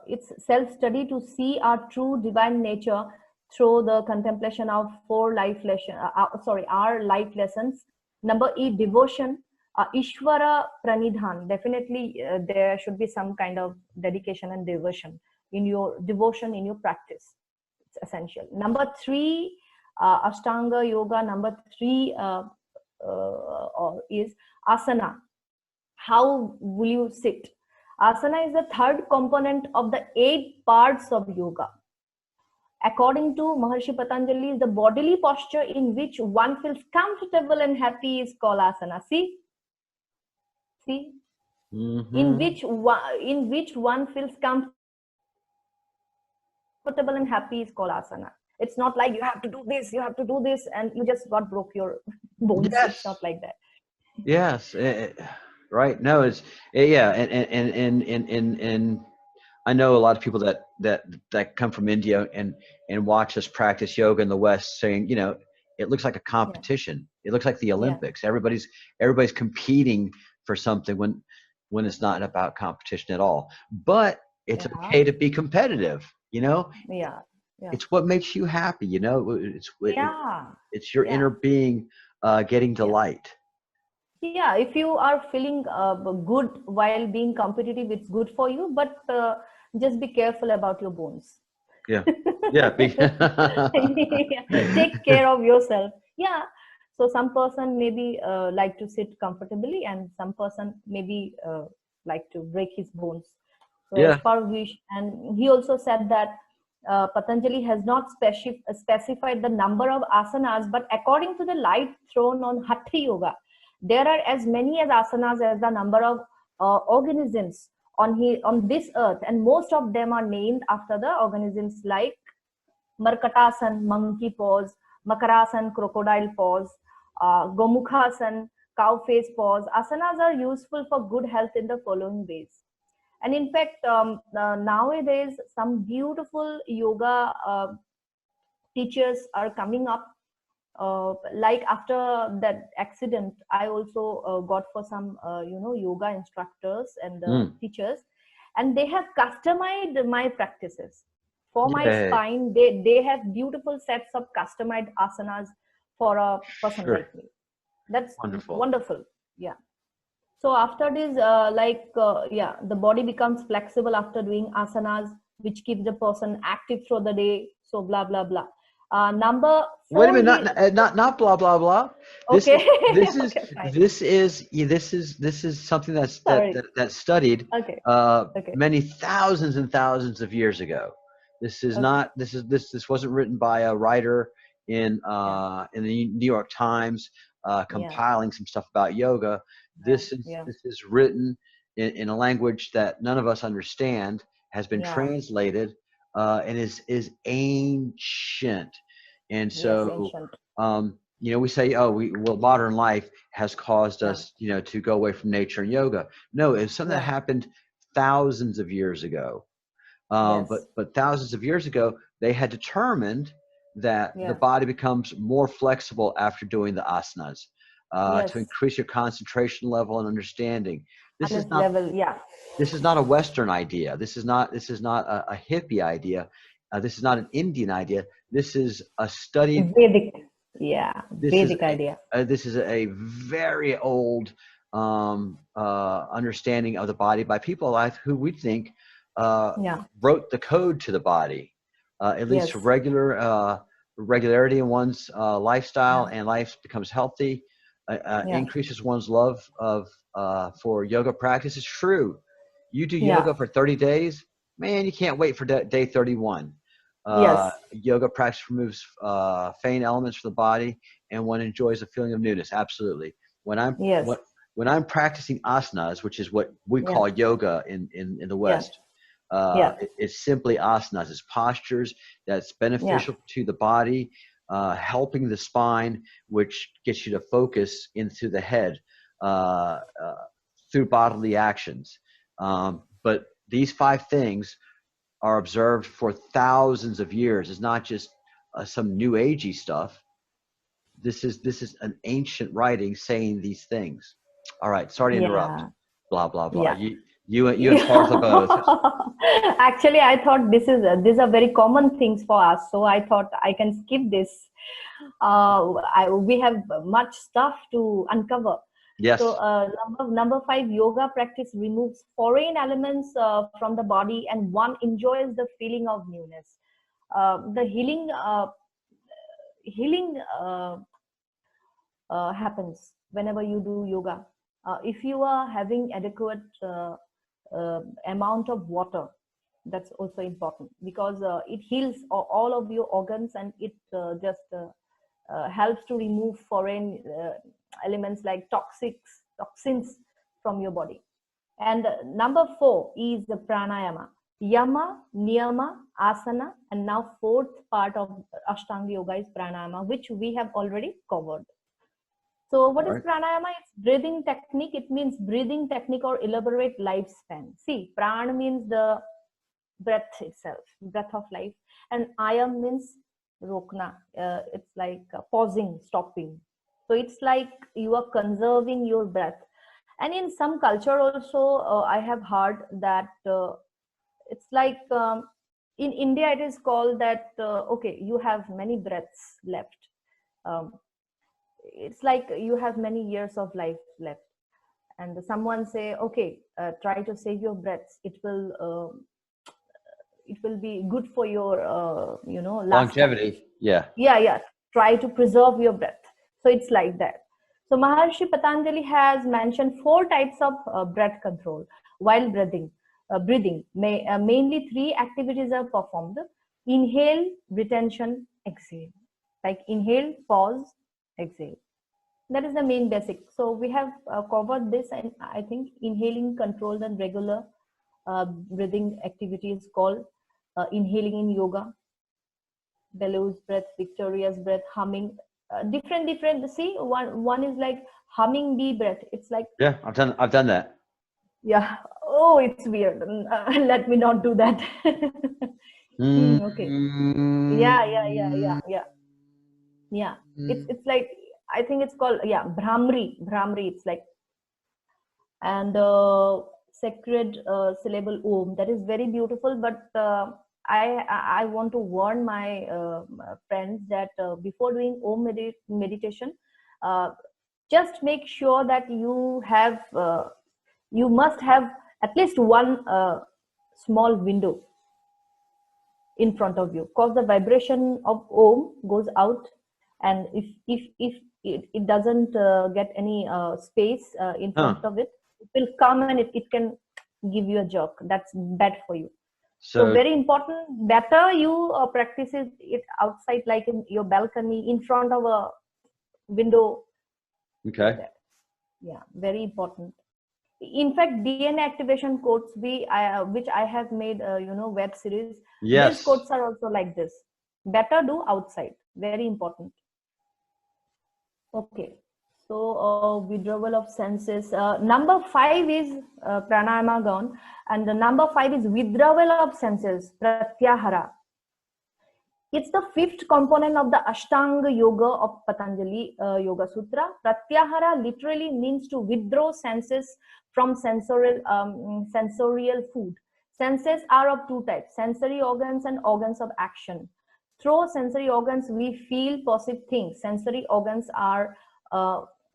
B: it's self-study to see our true divine nature through the contemplation of our life lessons. Number E, devotion, Ishvara Pranidhan. Definitely there should be some kind of dedication and devotion in your practice. It's essential. Number 3, Ashtanga Yoga. Number 3 is asana. How will you sit? Asana is the 3rd component of the 8 parts of yoga. According to Maharshi Patanjali, the bodily posture in which one feels comfortable and happy is called asana. See?
A: Mm-hmm.
B: In which one feels comfortable and happy is called asana. It's not like you have to do this, and you just broke your bones.
A: Yes.
B: It's not like that.
A: Yes. Right. No, and I know a lot of people that come from India and watch us practice yoga in the West, saying, it looks like a competition. It looks like the Olympics. Everybody's competing for something when it's not about competition at all. But it's okay to be competitive. It's what makes you happy. It's your inner being getting delight.
B: Yeah, if you are feeling good while being competitive, it's good for you, but just be careful about your bones.
A: Yeah.
B: Take care of yourself. Yeah. So some person maybe like to sit comfortably, and some person maybe like to break his bones. So as per wish. And he also said that Patanjali has not specified the number of asanas, but according to the light thrown on Hatha Yoga, there are as many as asanas as the number of organisms on this earth, and most of them are named after the organisms like Markatasan, monkey pose, Makarasan, crocodile pose, Gomukhasan, cow face pose. Asanas are useful for good health in the following ways. And in fact, nowadays some beautiful yoga teachers are coming up. Like after that accident, I also got for some yoga instructors and teachers, and they have customized my practices for my spine. They have beautiful sets of customized asanas for a person like me. That's wonderful. Yeah. So after this, the body becomes flexible after doing asanas, which keeps the person active through the day. So blah blah blah. Number
A: Wait a
B: four.
A: minute, not blah blah blah. This
B: Okay.
A: this is
B: Okay, fine.
A: this is something
B: Sorry.
A: that's studied
B: Okay. Okay.
A: many thousands and thousands of years ago. This is
B: Okay.
A: not this wasn't written by a writer in the New York Times compiling some stuff about yoga. This is written in a language that none of us understand, has been translated, and is ancient. And so, we say, modern life has caused us, to go away from nature and yoga. No, it's something that happened thousands of years ago. But thousands of years ago, they had determined that the body becomes more flexible after doing the asanas, to increase your concentration level and understanding. This is not a Western idea. This is not a hippie idea. This is not an Indian idea. This is a studied
B: Vedic. Vedic idea.
A: This is a very old understanding of the body by people alive who we think wrote the code to the body. It leads to regularity in one's lifestyle, and life becomes healthy. Increases one's love for yoga practice. It's true. You do yoga for 30 days, man, you can't wait for day 31. Yoga practice removes faint elements from the body, and one enjoys a feeling of newness. Absolutely. When I'm practicing asanas, which is what we call yoga in the West, it's simply asanas. It's postures that's beneficial to the body, helping the spine, which gets you to focus into the head through bodily actions. But these 5 things are observed for thousands of years. It's not just some new agey stuff. This is an ancient writing saying these things. All right, sorry to interrupt. Blah blah blah. You and Partha both.
B: Actually, I thought these are very common things for us, so I thought I can skip this. We have much stuff to uncover.
A: Yes.
B: So number 5, yoga practice removes foreign elements from the body, and one enjoys the feeling of newness. The healing happens whenever you do yoga. If you are having adequate amount of water, that's also important, because it heals all of your organs, and it just helps to remove foreign elements like toxins from your body. And number 4 is the pranayama. Yama, niyama, asana, and now 4th part of Ashtanga Yoga is pranayama, which we have already covered. So what is pranayama? It's breathing technique. It means breathing technique or elaborate lifespan. See, pran means the breath itself, breath of life, and ayam means rokna. It's like pausing, stopping. So it's like you are conserving your breath. And in some culture also, I have heard that it's like in India it is called that okay, you have many breaths left. It's like you have many years of life left, and someone say, okay, try to save your breaths. It will be good for your
A: longevity.
B: Try to preserve your breath. So it's like that. So Maharshi Patanjali has mentioned 4 types of breath control while breathing. Mainly 3 activities are performed: inhale, retention, exhale. Like inhale, pause, exhale. That is the main basic. So we have covered this, and I think inhaling controlled and regular breathing activity is called inhaling in yoga. Bellows breath, victorious breath, humming, different. See, one is like humming bee breath. It's like,
A: I've done that.
B: Yeah. Oh, it's weird. Let me not do that. Okay. Yeah. It's like, I think it's called Brahmari. It's like, and sacred syllable Om. That is very beautiful. But I want to warn my friends that before doing Om meditation, just make sure that you have you must have at least one small window in front of you, because the vibration of Om goes out, and if it doesn't get any space in front of it, it will come and it can give you a jerk. That's bad for you. So very important. Better you practice it outside, like in your balcony, in front of a window.
A: Okay.
B: Yeah, very important. In fact, DNA activation quotes which I have made web series.
A: Yes.
B: These quotes are also like this. Better do outside. Very important. Okay. So withdrawal of senses. Number 5 is pranayama gone, and the number 5 is withdrawal of senses, pratyahara. It's the 5th component of the Ashtanga Yoga of Patanjali Yoga Sutra. Pratyahara literally means to withdraw senses from sensorial food. Senses are of 2 types: sensory organs and organs of action. Through sensory organs, we feel, perceive things. Sensory organs are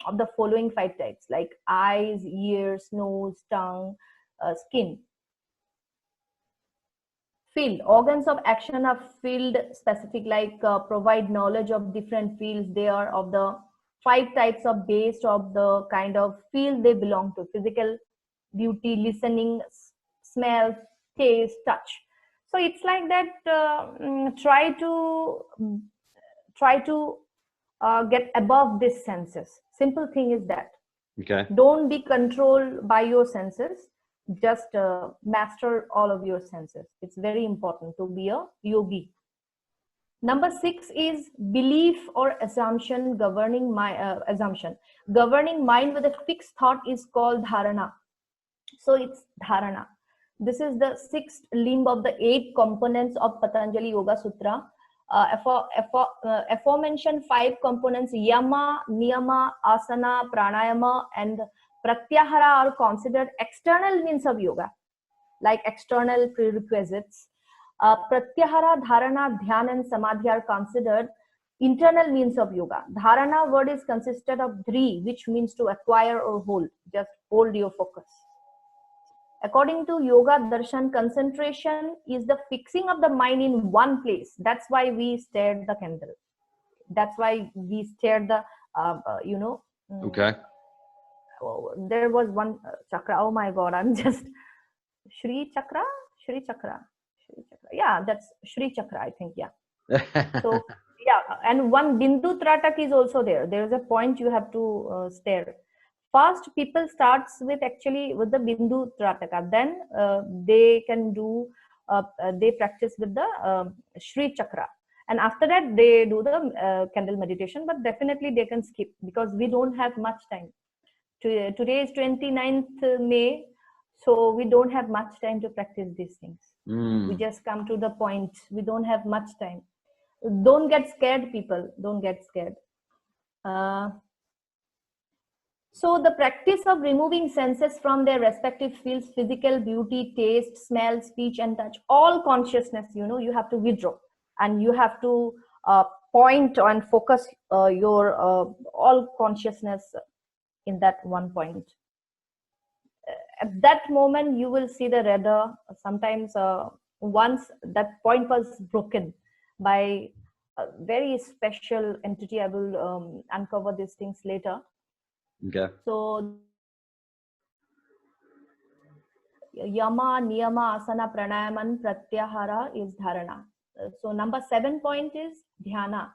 B: of the following 5 types, like eyes, ears, nose, tongue, skin. Field. Organs of action are field specific, like provide knowledge of different fields. They are of the 5 types of based of the kind of field they belong to: physical, beauty, listening, smell, taste, touch. So it's like that. Try to get above these senses. Simple thing is that.
A: Okay.
B: Don't be controlled by your senses. Just master all of your senses. It's very important to be a yogi. Number 6 is belief or assumption governing my assumption. Governing mind with a fixed thought is called dharana. So it's dharana. This is the 6th limb of the 8 components of Patanjali Yoga Sutra. Aforementioned 5 components, yama, niyama, asana, pranayama, and pratyahara are considered external means of yoga, like external prerequisites. Pratyahara, dharana, dhyana, and samadhi are considered internal means of yoga. Dharana word is consisted of 3, which means to acquire or hold. Just hold your focus. According to Yoga Darshan, concentration is the fixing of the mind in one place. That's why we stared the candle. That's why we stared the,
A: Okay.
B: There was one chakra. Oh my God, I'm just Shri Chakra. Yeah, that's Shri Chakra, I think. Yeah. So yeah, and one Bindu Tratak is also there. There is a point you have to stare. First, people starts with the Bindu Trataka. Then they can do, they practice with the Shri Chakra. And after that, they do the candle meditation. But definitely they can skip, because we don't have much time. Today is 29th May. So we don't have much time to practice these things. We just come to the point. We don't have much time. Don't get scared, people. Don't get scared. So the practice of removing senses from their respective fields, physical, beauty, taste, smell, speech, and touch, all consciousness, you have to withdraw, and you have to point and focus your all consciousness in that one point. At that moment, you will see the radar. Sometimes once that point was broken by a very special entity, I will uncover these things later.
A: Okay.
B: So yama, niyama, asana, pranayama, pratyahara is dharana. So number 7 point is dhyana.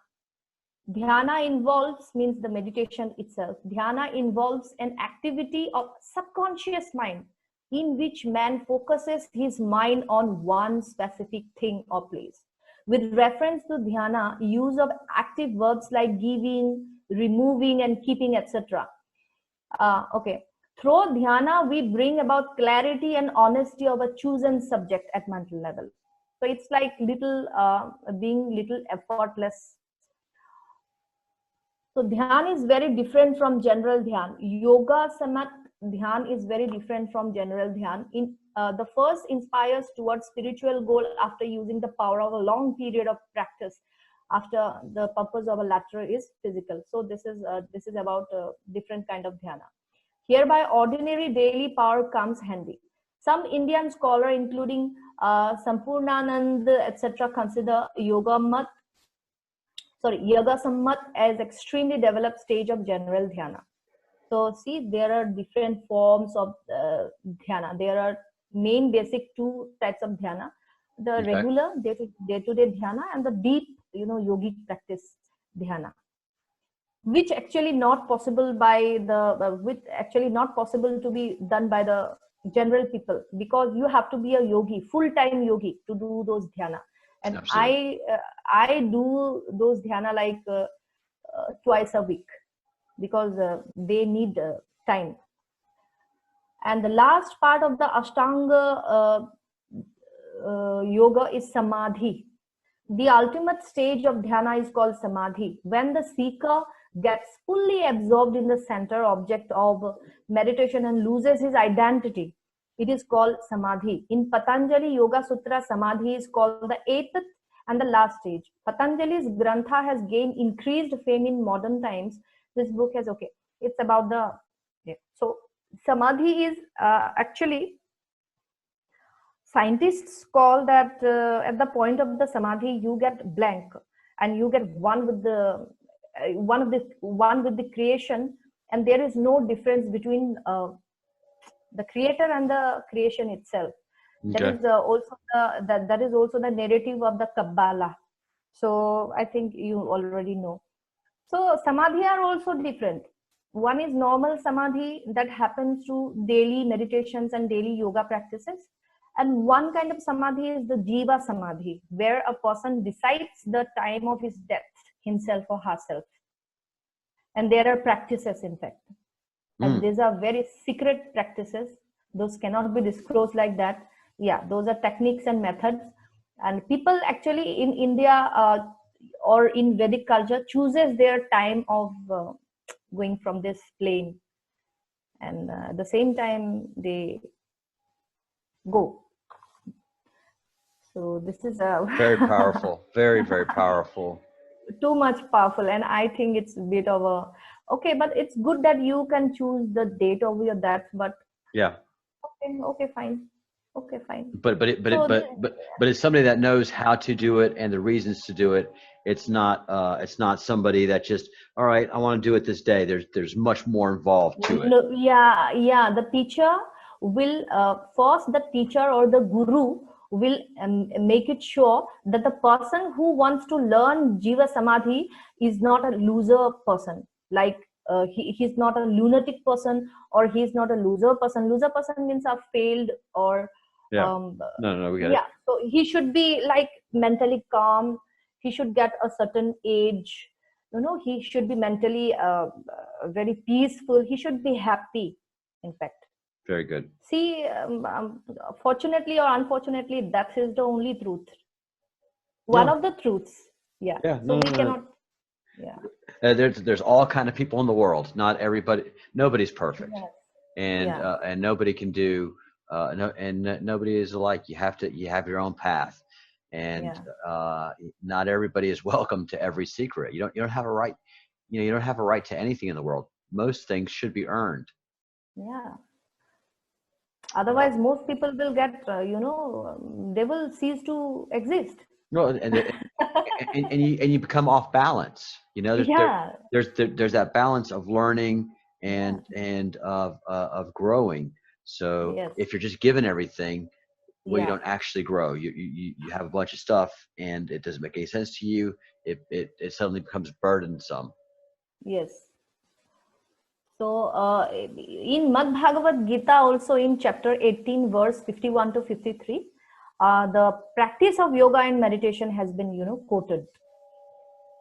B: Dhyana involves, means the meditation itself. Dhyana involves an activity of subconscious mind in which man focuses his mind on one specific thing or place. With reference to dhyana, use of active verbs like giving, removing, and keeping, etc. Okay. Through dhyana, we bring about clarity and honesty of a chosen subject at mental level. So it's like being little effortless. So dhyan is very different from general dhyan. Yoga samat dhyan is very different from general dhyan. The first inspires towards spiritual goal after using the power of a long period of practice. After the purpose of a latter is physical. So this is about a different kind of dhyana. Hereby ordinary daily power comes handy. Some Indian scholar, including Sampurnanand, etc., consider Yoga Sammat as extremely developed stage of general dhyana. So see, there are different forms of dhyana. There are main basic two types of dhyana: the
A: Okay.
B: regular day-to-day dhyana and the deep, yogic practice dhyana, which actually not possible to be done by the general people, because you have to be a yogi, full-time yogi, to do those dhyana. And
A: Absolutely.
B: I do those dhyana like twice a week, because they need time. And the last part of the Ashtanga yoga is Samadhi. The ultimate stage of dhyana is called Samadhi. When the seeker gets fully absorbed in the center object of meditation and loses his identity, it is called Samadhi. In Patanjali Yoga Sutra, Samadhi is called the eighth and the last stage. Patanjali's Grantha has gained increased fame in modern times. This book has, it's about the, so Samadhi is actually, scientists call that at the point of the Samadhi, you get blank and you get one with the creation, and there is no difference between the creator and the creation itself. That
A: Okay.
B: is that is also the narrative of the Kabbalah. So I think you already know. So Samadhi are also different. One is normal Samadhi that happens through daily meditations and daily yoga practices. And one kind of Samadhi is the Jiva Samadhi, where a person decides the time of his death, himself or herself. And there are practices, in fact. And these are very secret practices. Those cannot be disclosed like that. Yeah, those are techniques and methods. And people actually in India or in Vedic culture chooses their time of going from this plane. And at the same time, they go. So this is a
A: Very powerful. Very, very powerful.
B: too much powerful. And I think it's a bit of a, okay, but it's good that you can choose the date of your death, but
A: Yeah.
B: okay, fine. Okay, fine.
A: But it's somebody that knows how to do it and the reasons to do it. It's not somebody that just, all right, I want to do it this day. There's much more involved to it.
B: No, yeah. The teacher will first, the teacher or the guru will make it sure that the person who wants to learn Jiva Samadhi is not a loser person. Like he's not a lunatic person, or he's not a loser person. Loser person means a failed or
A: Yeah. No, we get it.
B: So he should be like mentally calm. He should get a certain age. He should be mentally very peaceful. He should be happy, in fact.
A: Very good.
B: See, fortunately or unfortunately, that is the only truth. One of the truths. Yeah.
A: Yeah.
B: So we cannot. Yeah.
A: There's all kind of people in the world. Not everybody. Nobody's perfect.
B: Yes.
A: And nobody can do. Nobody is alike. You have your own path, and not everybody is welcome to every secret. You don't have a right. You don't have a right to anything in the world. Most things should be earned.
B: Yeah. Otherwise, most people will get, they will cease to exist.
A: No, and you become off balance. There's that balance of learning and of growing. So if you're just given everything, you don't actually grow. You have a bunch of stuff and it doesn't make any sense to you. It suddenly becomes burdensome.
B: Yes. So in Mad Bhagavad Gita, also in chapter 18, verse 51 to 53, the practice of yoga and meditation has been, quoted.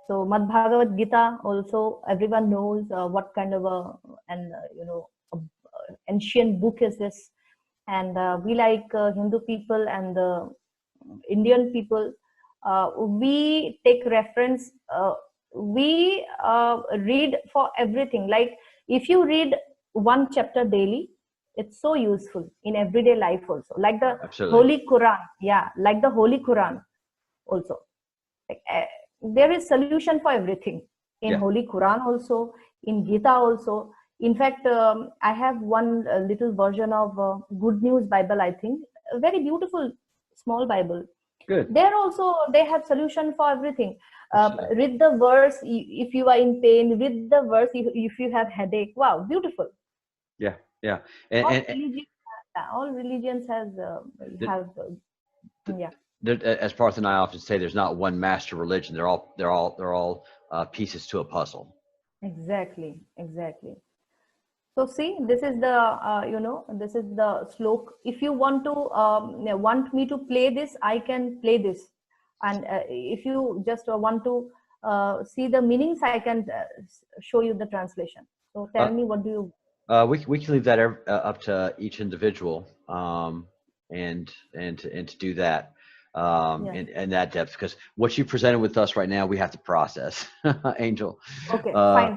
B: So Mad Bhagavad Gita also, everyone knows what kind of ancient book is this. And we like Hindu people and the Indian people, we take reference, we read for everything. Like if you read one chapter daily, it's so useful in everyday life also. Like the Holy Quran. Yeah, like the Holy Quran also. Like, there is solution for everything in Holy Quran also, in Gita also. In fact, I have one little version of Good News Bible, I think. A very beautiful small Bible.
A: Good.
B: There also, they have solution for everything.
A: That's it.
B: Read the verse if you are in pain. Read the verse if you have headache. Wow, beautiful.
A: Yeah.
B: All religions has have yeah.
A: As Parth and I often say, there's not one master religion. They're all pieces to a puzzle.
B: Exactly. So see, this is the this is the slok. If you want to want me to play this, I can play this, and if you just want to see the meanings, I can show you the translation. So tell me, what do you?
A: We can leave that up to each individual, and to do that in that depth, because what you presented with us right now, we have to process. Angel.
B: Okay,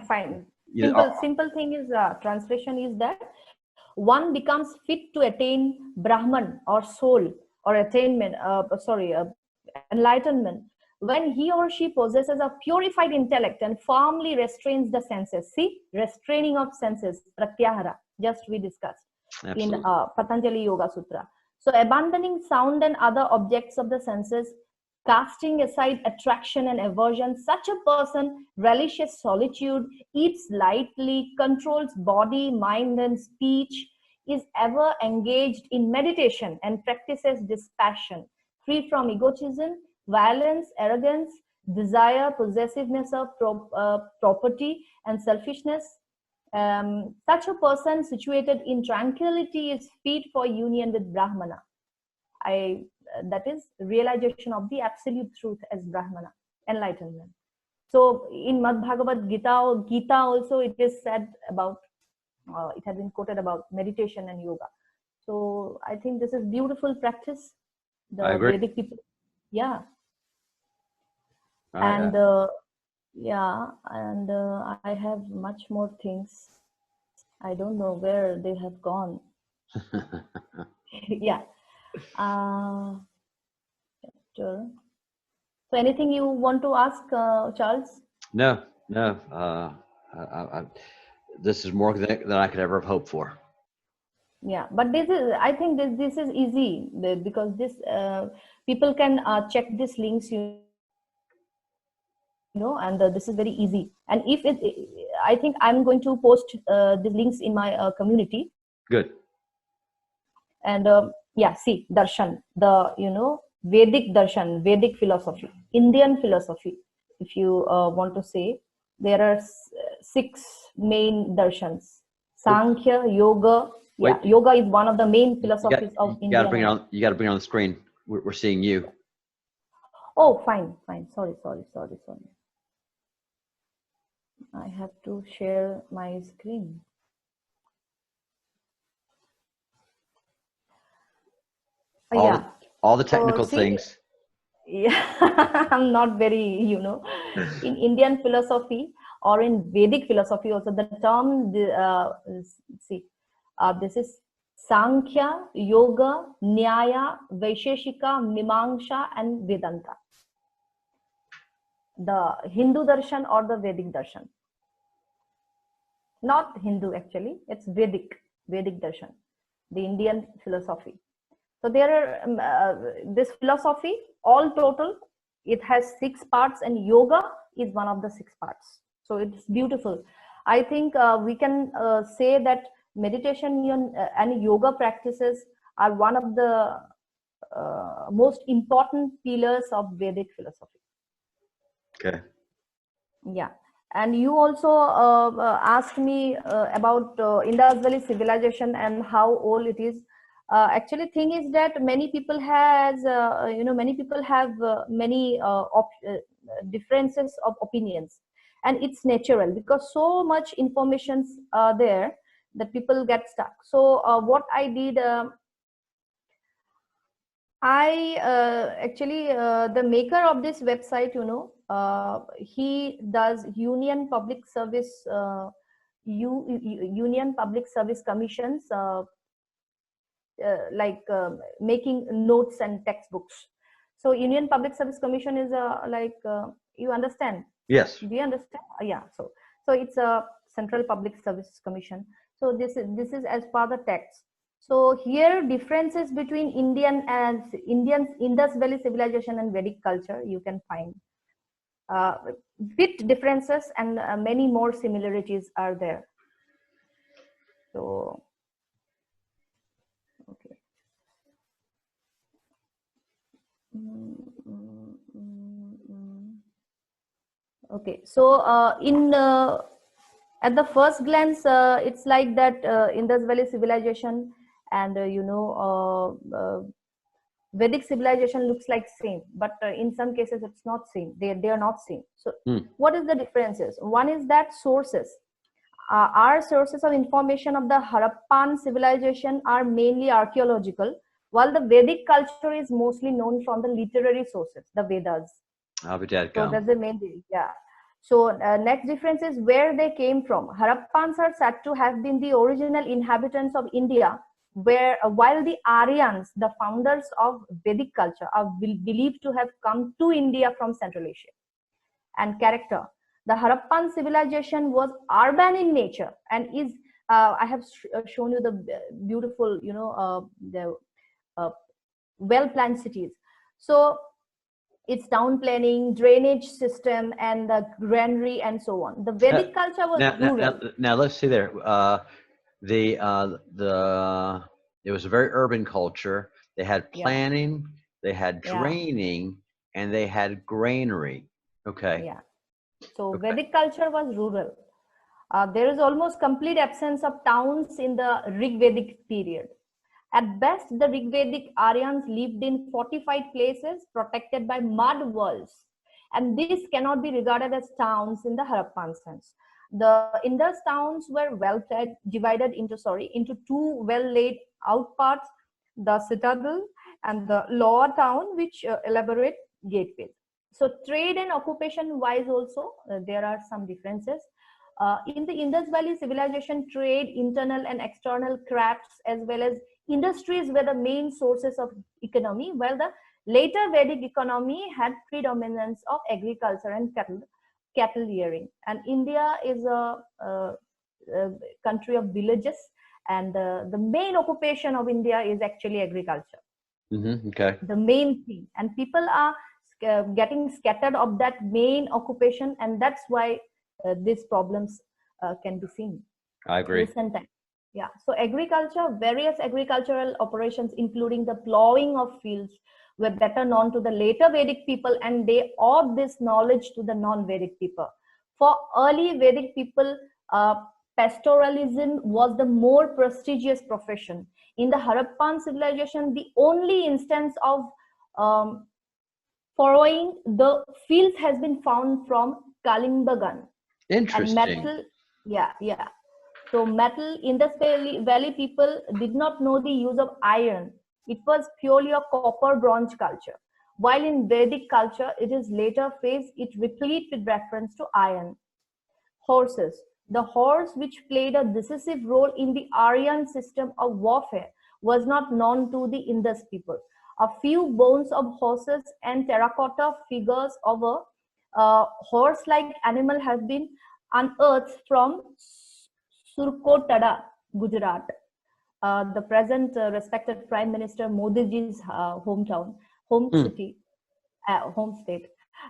B: fine.
A: You know,
B: Simple thing is translation is that one becomes fit to attain Brahman or soul or attainment. Enlightenment when he or she possesses a purified intellect and firmly restrains the senses. See, restraining of senses, pratyahara, just we discussed. Absolutely. In Patanjali Yoga Sutra. So abandoning sound and other objects of the senses, casting aside attraction and aversion, such a person relishes solitude, eats lightly, controls body, mind, and speech, is ever engaged in meditation, and practices dispassion, free from egotism, violence, arrogance, desire, possessiveness of property, and selfishness. Such a person situated in tranquility is fit for union with Brahmana. That is realization of the absolute truth as Brahmana, enlightenment. So in Mad Bhagavad Gita also it is said about, it has been quoted about meditation and yoga. So I think this is beautiful practice. The Vedic people, yeah. And I have much more things. I don't know where they have gone. Yeah. Sure. So anything you want to ask, Charles?
A: No. This is more than I could ever have hoped for.
B: Yeah, but I think this is easy, because this people can check these links, and this is very easy. And I think I'm going to post these links in my community.
A: Good.
B: And yeah, see, darshan, the Vedic darshan, Vedic philosophy, Indian philosophy. If you want to say, there are 6 main darshans: Sankhya, Yoga. Yeah, yoga is one of the main philosophies of India.
A: You got to bring it on the screen. We're seeing you.
B: Oh, fine. Sorry. I have to share my screen.
A: All the technical things.
B: Yeah, I'm not very, in Indian philosophy or in Vedic philosophy also, the term, this is Sankhya, Yoga, Nyaya, Vaisheshika, Mimamsa, and Vedanta. The Hindu darshan or the Vedic darshan. Not Hindu actually, it's Vedic darshan, the Indian philosophy. So there are this philosophy, all total, it has 6 parts, and yoga is one of the 6 parts. So it's beautiful. I think we can say that meditation and yoga practices are one of the most important pillars of Vedic philosophy.
A: Okay.
B: Yeah. And you also asked me about Indus Valley civilization and how old it is. Actually, thing is that many people have many differences of opinions, and it's natural because so much informations are there that people get stuck. So what I did, actually the maker of this website, he does Union Public Service Union Public Service Commissions, making notes and textbooks. So Union Public Service Commission is you understand?
A: Yes.
B: Do you understand? Yeah. So it's a Central Public Service Commission. So this is as per the text. So here differences between Indian Indus Valley civilization and Vedic culture you can find. Bit differences and many more similarities are there. So okay. Okay, so at the first glance, it's like that Indus Valley civilization and Vedic civilization looks like same, but in some cases it's not same. They are not same. So what is the differences? One is that sources. Our sources of information of the Harappan civilization are mainly archaeological, while the Vedic culture is mostly known from the literary sources, the Vedas.
A: I'll be dead.
B: So that's the main thing. Yeah. So next difference is where they came from. Harappans are said to have been the original inhabitants of India, where while the Aryans, the founders of Vedic culture, are believed to have come to India from Central Asia. And character. The Harappan civilization was urban in nature and is, I have shown you the beautiful, well-planned cities. So it's town planning, drainage system, and the granary, and so on. The Vedic culture was rural.
A: Now let's see there. It was a very urban culture. They had planning, they had draining, and they had granary. Okay.
B: Yeah. So Vedic culture was rural. There is almost complete absence of towns in the Rig Vedic period. At best, the Rig Vedic Aryans lived in fortified places protected by mud walls. And this cannot be regarded as towns in the Harappan sense. The Indus towns were divided into two well-laid out parts, the citadel and the lower town, which elaborate gateways. So trade and occupation wise also, there are some differences. In the Indus Valley civilization, trade, internal and external crafts, as well as industries were the main sources of economy, while the later Vedic economy had predominance of agriculture and cattle rearing. And India is a country of villages, and the main occupation of India is actually agriculture.
A: Okay.
B: The main thing, and people are getting scattered of that main occupation, and that's why these problems can be seen.
A: I agree.
B: Recent time. Yeah. So agriculture, various agricultural operations, including the plowing of fields, were better known to the later Vedic people, and they owed this knowledge to the non-Vedic people. For early Vedic people, pastoralism was the more prestigious profession. In the Harappan civilization, the only instance of furrowing the fields has been found from Kalimbagan.
A: Interesting.
B: And metal, So metal, Indus Valley people did not know the use of iron. It was purely a copper bronze culture. While in Vedic culture, it is later phase, it replete with reference to iron. Horses. The horse, which played a decisive role in the Aryan system of warfare, was not known to the Indus people. A few bones of horses and terracotta figures of a horse-like animal have been unearthed from Surkotada, Gujarat, the present respected Prime Minister Modiji's home state.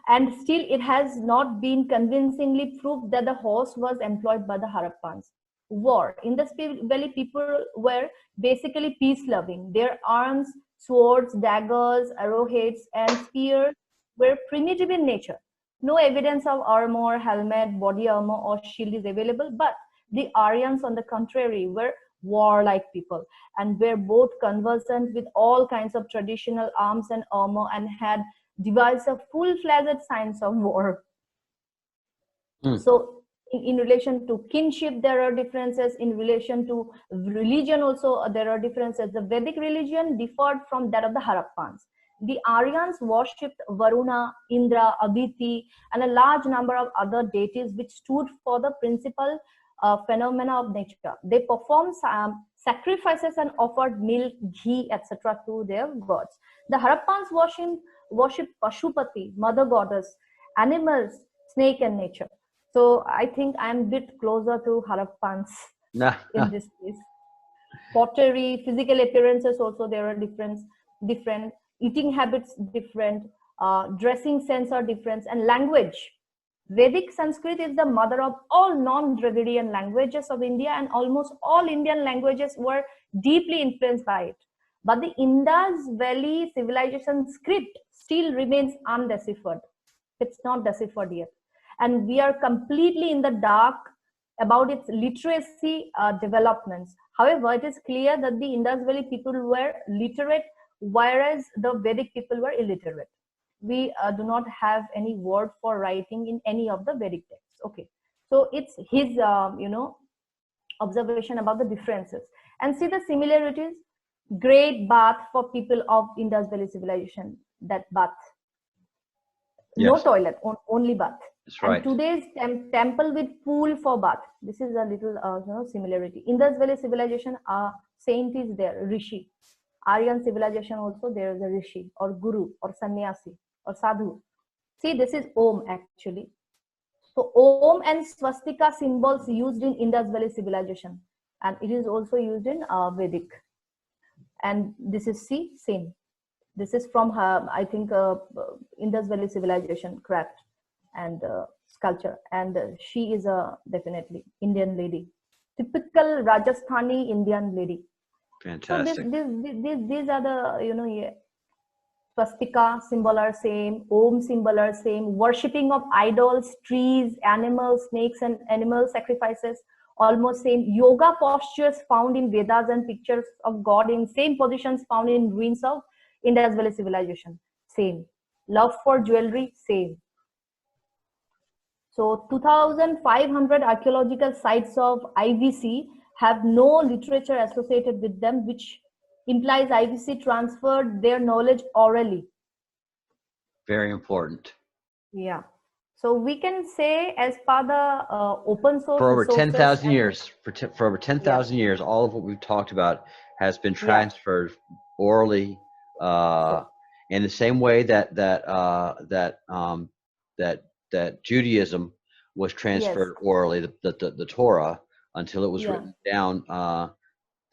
B: And still it has not been convincingly proved that the horse was employed by the Harappans. War. Indus Valley people were basically peace-loving. Their arms, swords, daggers, arrowheads, and spears were primitive in nature. No evidence of armor, helmet, body armor, or shield is available, but the Aryans, on the contrary, were warlike people and were both conversant with all kinds of traditional arms and armor, and had devised a full-fledged science of war. So in relation to kinship, there are differences. In relation to religion also, there are differences. The Vedic religion differed from that of the Harappans. The Aryans worshipped Varuna, Indra, Aditi, and a large number of other deities which stood for the principal phenomena of nature. They performed sacrifices and offered milk, ghee, etc. to their gods. The Harappans worshipped Pashupati, mother goddess, animals, snake, and nature. So I think I'm a bit closer to Harappans
A: Nah,
B: in this case. Pottery, physical appearances also there are different eating habits different, dressing sense are different, and language. Vedic Sanskrit is the mother of all non-Dravidian languages of India, and almost all Indian languages were deeply influenced by it. But the Indus Valley civilization script still remains undeciphered. It's not deciphered yet. And we are completely in the dark about its literacy developments. However, it is clear that the Indus Valley people were literate, whereas the Vedic people were illiterate. We do not have any word for writing in any of the Vedic texts. Okay, so it's his, observation about the differences. And see the similarities. Great bath for people of Indus Valley civilization. That bath, no
A: yes,
B: toilet, only bath.
A: that's
B: And
A: right.
B: today's temple with pool for bath. This is a little similarity. Indus Valley civilization, saint is there, rishi. Aryan civilization also there is a rishi or guru or sannyasi or sadhu. See, this is Om actually. So Om and swastika symbols used in Indus Valley civilization, and it is also used in Vedic. And this is same. This is from her, I think, Indus Valley civilization craft and sculpture, and she is a definitely Indian lady, typical Rajasthani Indian lady. So
A: Fantastic.
B: these are the, yeah, swastika symbol are same, Om symbol are same, worshipping of idols, trees, animals, snakes, and animal sacrifices almost same. Yoga postures found in Vedas and pictures of God in same positions found in ruins of Indus Valley civilization, same. Love for jewelry, same. So 2,500 archaeological sites of IVC have no literature associated with them, which implies IVC transferred their knowledge orally.
A: Very important.
B: Yeah. So we can say, as per the open source
A: For over
B: resources
A: 10,000
B: and
A: years, for over 10,000 years, all of what we've talked about has been
B: yeah,
A: transferred orally,
B: sure.
A: in the same way that that Judaism was
B: Yes,
A: transferred orally, the Torah, until it was
B: yeah,
A: written down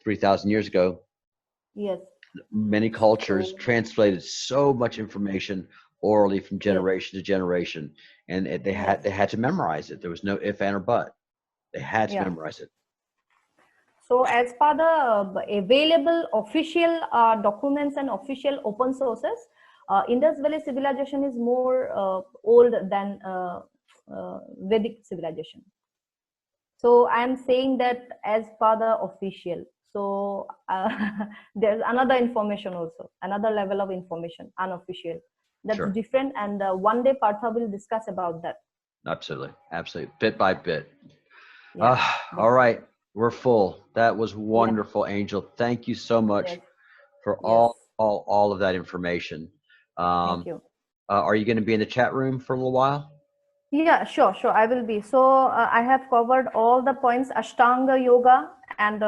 A: 3,000 years ago.
B: yes.
A: Many cultures
B: So
A: translated so much information orally from
B: yes,
A: generation to generation, and they
B: yes,
A: had to memorize it. There was no if, and, or but. They had to
B: yeah.
A: memorize it.
B: So as per the available official documents and official open sources, Indus Valley civilization is more old than Vedic civilization. So I am saying that as per the official. So there's another information also, another level of information, unofficial. That's
A: Sure.
B: different, and one day Partha will discuss about that.
A: Absolutely. Absolutely. Bit by bit.
B: Yeah,
A: All right.
B: definitely.
A: We're full. That was
B: Yeah,
A: wonderful, Angel. Thank you so much
B: yes,
A: for
B: yes.
A: all of that information.
B: Thank
A: Um,
B: you.
A: are you going to be in the chat room for a little while?
B: Yeah, sure, sure. I will be. So I have covered all the points: Ashtanga yoga and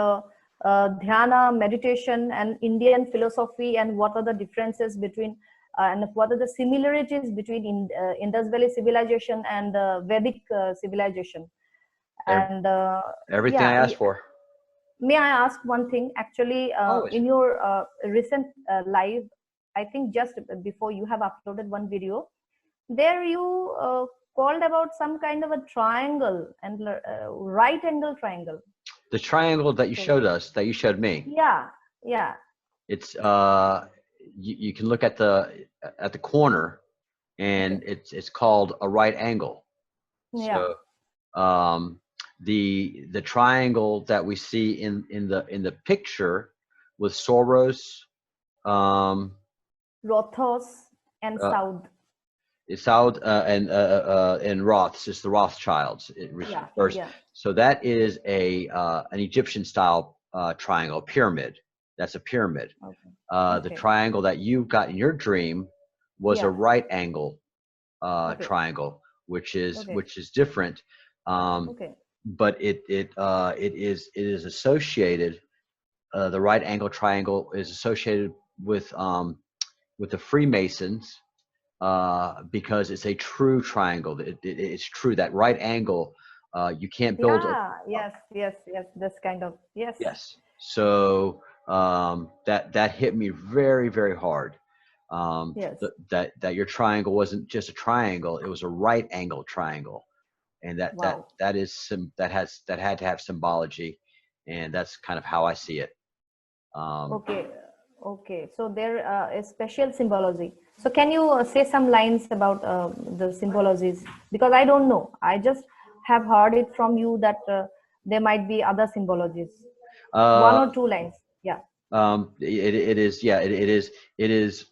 B: dhyana, meditation, and Indian philosophy, and what are the differences between and what are the similarities between Indus Valley civilization and Vedic civilization.
A: Ev-
B: And
A: Everything I
B: yeah,
A: asked for.
B: may I ask one thing? Actually,
A: Always.
B: in your recent live, I think just before you have uploaded one video, there you called about some kind of a triangle and right angle triangle.
A: The triangle that you
B: So
A: showed us, that you showed me,
B: yeah, yeah,
A: it's you can look at the corner, and
B: okay,
A: it's called a right angle.
B: yeah,
A: So um, the triangle that we see in the picture with Soros, um,
B: Rothos and
A: uh,
B: South.
A: Saud, and Roths is the Rothschilds. It
B: Yeah,
A: refers.
B: yeah,
A: So that is an Egyptian style triangle, pyramid. That's a pyramid.
B: okay,
A: The
B: okay,
A: triangle that you got in your dream was a
B: yeah,
A: right angle
B: okay,
A: triangle, which
B: okay,
A: is different. Um,
B: okay,
A: but it is associated. The right angle triangle is associated with the Freemasons, because it's a true triangle. It's true that right angle. You can't build a,
B: Yeah, yes, yes, yes. This kind of, yes,
A: yes. So that hit me very, very hard.
B: yes.
A: That your triangle wasn't just a triangle; it was a right angle triangle, and
B: Wow.
A: that is some that had to have symbology, and that's kind of how I see it. Um,
B: Okay, okay. So there is special symbology. So can you say some lines about the symbologies? Because I don't know. I just have heard it from you that there might be other symbologies. One
A: uh,
B: or two lines. Yeah.
A: it is, yeah, it is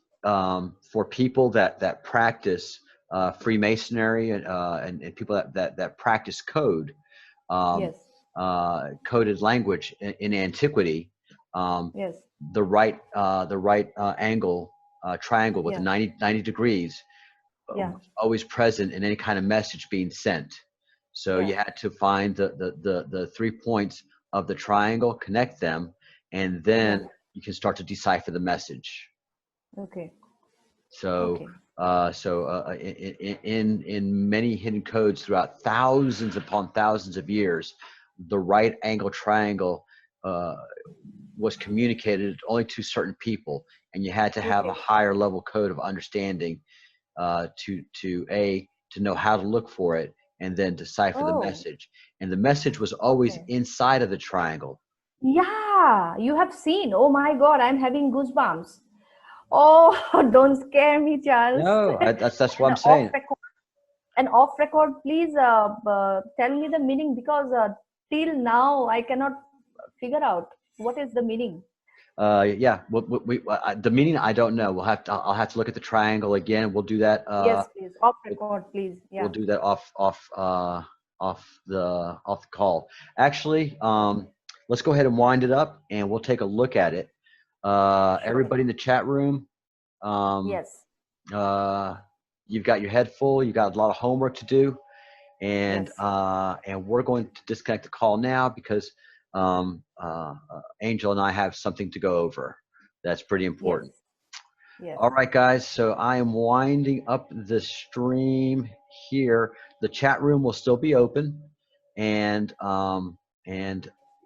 A: for people that practice Freemasonry and people that practice code, um,
B: Yes.
A: coded language in antiquity. Um,
B: Yes.
A: the right angle triangle with the
B: Yeah.
A: 90 degrees
B: Yeah.
A: was always present in any kind of message being sent. So
B: Yeah.
A: you had to find the 3 points of the triangle, connect them, and
B: Yeah.
A: then you can start to decipher the message.
B: Okay.
A: So,
B: Okay.
A: in many hidden codes throughout thousands upon thousands of years, the right angle triangle uh, was communicated only to certain people, and you had to have a
B: Okay.
A: higher level code of understanding to know how to look for it and then decipher the
B: Oh,
A: message. And the message was always
B: okay.
A: inside of the triangle.
B: Yeah, you have seen. Oh my God, I'm having goosebumps. Oh, don't scare me, Charles.
A: No, that's what
B: And
A: I'm
B: off
A: saying.
B: record, please tell me the meaning because till now I cannot figure out what is the meaning.
A: Yeah, the meaning I don't know. I'll have to look at the triangle again. We'll do that.
B: Yes, please. Off
A: We'll,
B: record, please.
A: we'll
B: Yeah.
A: do that off the call. Actually, let's go ahead and wind it up, and we'll take a look at it.
B: Sure.
A: Everybody in the chat room, um,
B: Yes.
A: uh, you've got your head full. You've got a lot of homework to do,
B: Yes.
A: and we're going to disconnect the call now because Angel and I have something to go over. That's pretty
B: Yes.
A: important.
B: Yes.
A: All right, guys. So I am winding up the stream here. The chat room will still be open, and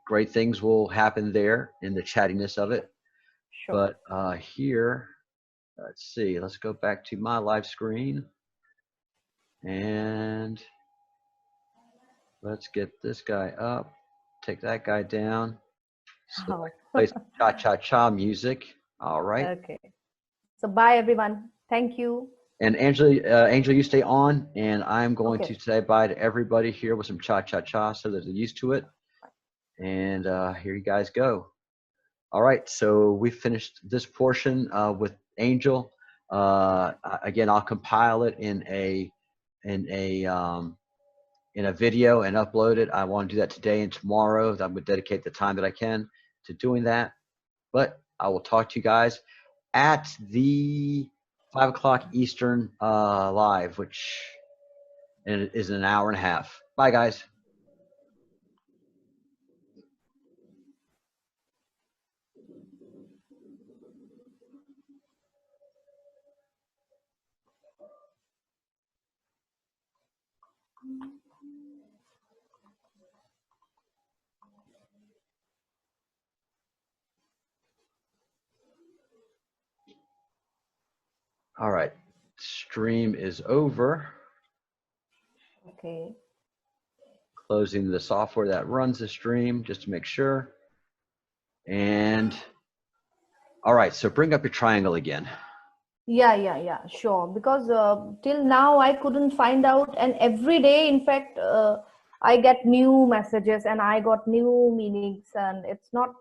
A: great things will happen there in the chattiness of it.
B: Sure.
A: But here, let's see. Let's go back to my live screen, and let's get this guy up. Take that guy down. So I
B: Oh.
A: can play some cha-cha-cha music. All right.
B: Okay. So bye everyone. Thank you.
A: And Angela, you stay on, and I'm going
B: Okay.
A: to say bye to everybody here with some cha-cha-cha so that they're used to it. And here you guys go. All right, so we finished this portion with Angel. Again, I'll compile it in a video and upload it. I want to do that today and tomorrow. I'm going to dedicate the time that I can to doing that. But I will talk to you guys at the 5 o'clock Eastern live, which is an hour and a half. Bye, guys. All right, stream is over.
B: Okay.
A: Closing the software that runs the stream just to make sure. And all right, so bring up your triangle again.
B: Yeah, sure. Because till now I couldn't find out, and every day, in fact, I get new messages and I got new meanings, and it's not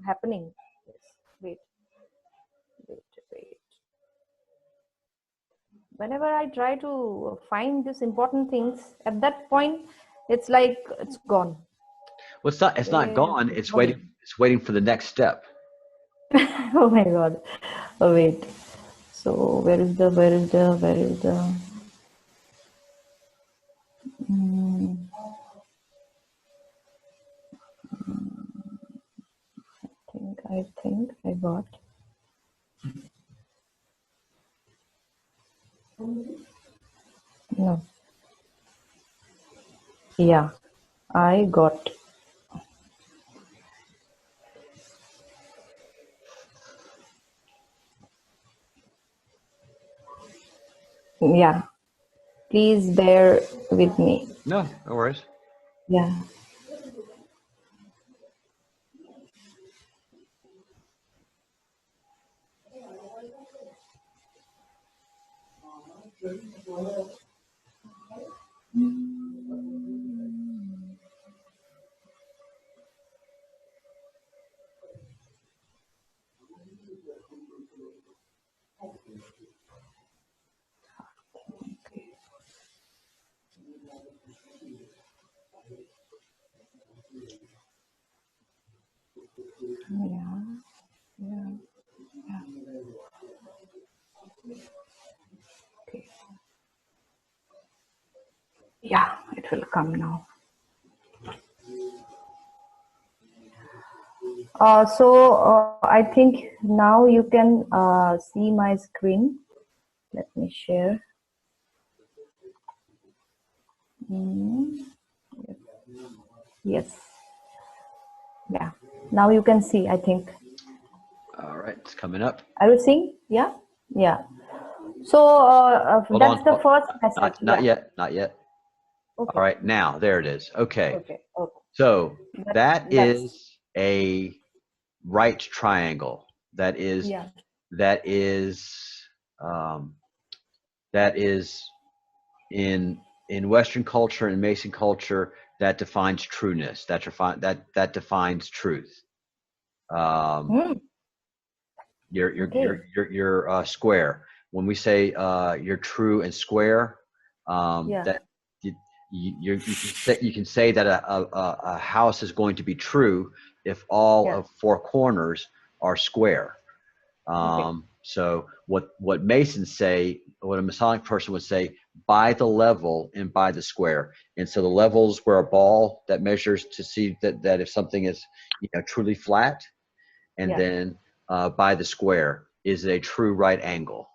B: happening. Yes. Wait, wait. Whenever I try to find these important things, at that point, it's like it's gone.
A: Well, it's not
B: Where
A: gone.
B: is the
A: It's waiting for the next step.
B: oh my God. Oh, wait. So where is the mm, I think I got Yeah, I got. Yeah, please bear with me.
A: No, no worries.
B: Yeah. Yeah. Yeah. Okay. Yeah, it will come now. I think now you can see my screen. Let me share. Mm, yes. Yeah. Now you can see, I think.
A: All right, it's coming up.
B: Are you seeing? Yeah. Yeah. So
A: Hold
B: that's
A: on.
B: the first message.
A: Not
B: Yeah.
A: yet. Not yet. All
B: Okay.
A: right, now there it is. Okay.
B: Okay. Okay.
A: So that
B: That's
A: is a right triangle.
B: yeah.
A: That is um, that is in Western culture and Mason culture that defines trueness. That defines truth. Um,
B: Hmm. Okay.
A: your square. When we say you're true and square,
B: Yeah.
A: that you can say that a house is going to be true if all
B: Yeah.
A: of four corners are square.
B: Okay.
A: So what Masons say, what a Masonic person would say, by the level and by the square. And so the levels where a ball that measures to see that if something is truly flat, and
B: Yeah.
A: then by the square is a true right angle.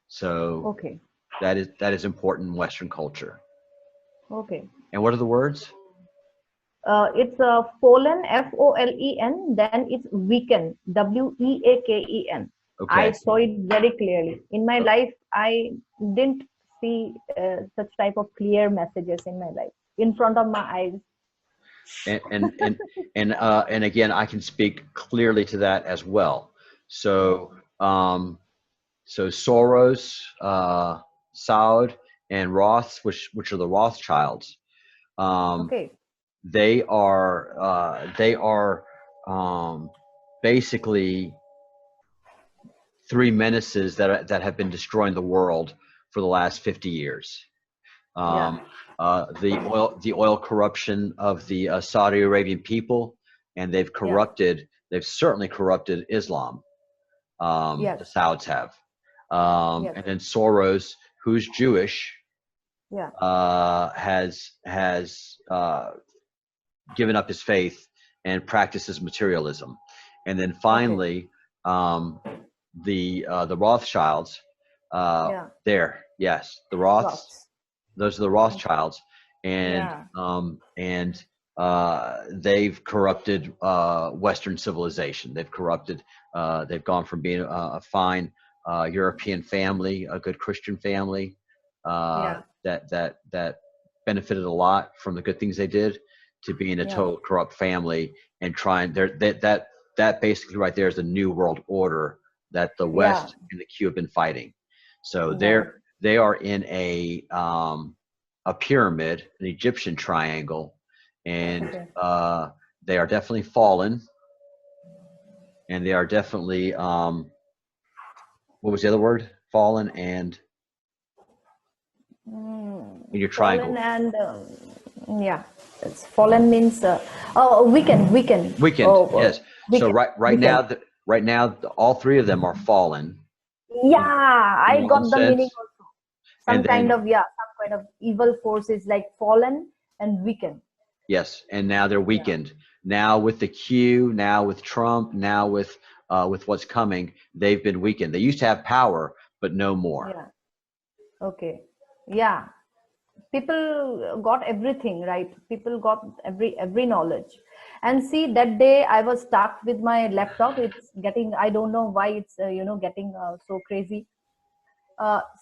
A: So
B: Okay.
A: that is important in Western culture.
B: Okay.
A: And what are the words?
B: It's fallen, FOLEN, then it's weaken, WEAKEN. I
A: Okay.
B: saw it very clearly. In my life, I didn't see such type of clear messages in my life in front of my eyes.
A: and and and and again, I can speak clearly to that as well.
B: Yeah.
A: So so Soros, Saud, and Roth, which are the Rothschilds, um,
B: Okay.
A: they are basically three menaces that have been destroying the world for the last 50 years.
B: Yeah.
A: Um, the oil corruption of the Saudi Arabian people, and
B: Yeah.
A: they've certainly corrupted Islam.
B: Yes.
A: The Sauds have,
B: Yes.
A: and then Soros, who's Jewish,
B: Yeah.
A: has given up his faith and practices materialism. And then
B: Okay.
A: finally, the Rothschilds.
B: Yeah.
A: There, yes, the Roths.
B: Rocks.
A: Those are the Rothschilds, and
B: Yeah.
A: they've corrupted Western civilization. They've corrupted. They've gone from being a fine European family, a good Christian family
B: Yeah.
A: that benefited a lot from the good things they did, to being a
B: Yeah.
A: total corrupt family and trying that basically right there is the new world order that the
B: Yeah.
A: West and the Q have been fighting. So
B: Yeah.
A: they are in a pyramid, an Egyptian triangle, and
B: Okay.
A: they are definitely fallen, and they are definitely what was the other word? Fallen and in your
B: Fallen
A: triangle.
B: and yeah, it's fallen means oh weaken, weaken.
A: Weakened,
B: Oh,
A: yes. So
B: weaken,
A: now
B: weaken.
A: all three of them are fallen
B: Yeah,
A: in
B: I
A: one
B: got the meaning
A: sense,
B: also.
A: and
B: Some kind
A: then
B: of yeah, some kind of evil forces like fallen and weaken.
A: yes, and now they're
B: Yeah,
A: weakened. Now with the Q, now with Trump, now with what's coming, they've been weakened. They used to have power, but no more.
B: yeah. Okay. Yeah. people got everything right. People got every knowledge. And see, that day I was stuck with my laptop. It's getting, I don't know why it's getting so crazy.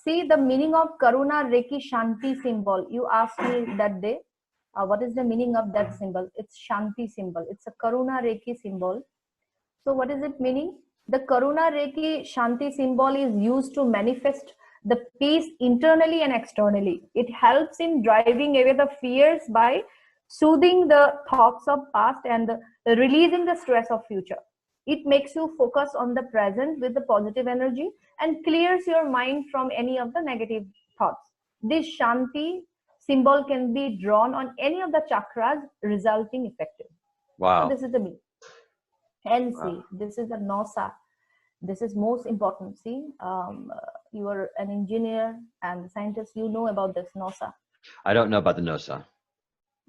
B: See, the meaning of Karuna Reiki Shanti symbol. You asked me that day, what is the meaning of that symbol? It's Shanti symbol. It's a Karuna Reiki symbol. So what is it meaning? The Karuna Reiki Shanti symbol is used to manifest the peace internally and externally. It helps in driving away the fears by soothing the thoughts of past and releasing the stress of future. It makes you focus on the present with the positive energy and clears your mind from any of the negative thoughts. This Shanti symbol can be drawn on any of the chakras, resulting effective. So
A: Wow.
B: this is the meaning. And
A: Wow.
B: see, this is the NOSA. This is most important. See, you are an engineer and scientist. You know about this NOSA.
A: I don't know about the NOSA,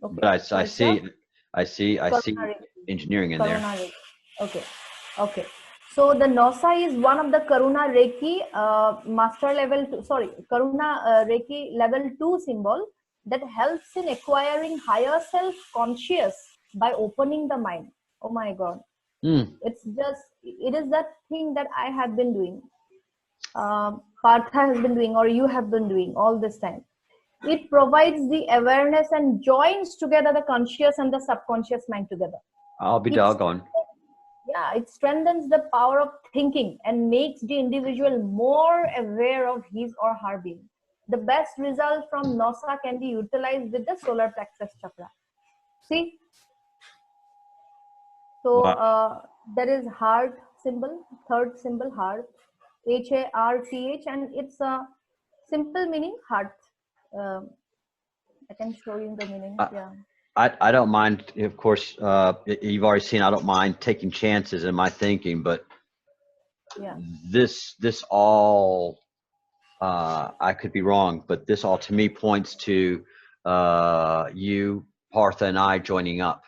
B: Okay.
A: but
B: So
A: I
B: it's a
A: see
B: Karuna
A: engineering in there.
B: Karuna Reiki. Okay. Okay. So the NOSA is one of the Karuna Reiki master level 2, sorry, Karuna Reiki level 2 symbol that helps in acquiring higher self-conscious by opening the mind. Oh my God.
A: Mm.
B: It is that thing that I have been doing. Partha has been doing, or you have been doing all this time. It provides the awareness and joins together the conscious and the subconscious mind together.
A: I'll be
B: It
A: doggone.
B: Yeah, it strengthens the power of thinking and makes the individual more aware of his or her being. The best result from NOSA can be utilized with the solar plexus chakra. See, so
A: Wow.
B: there is heart symbol, third symbol, heart, HARTH, and it's a simple meaning, heart. I can show you the meaning. Yeah.
A: I don't mind, of course, you've already seen, I don't mind taking chances in my thinking, but
B: Yeah.
A: this all, I could be wrong, but this all to me points to you, Partha, and I joining up.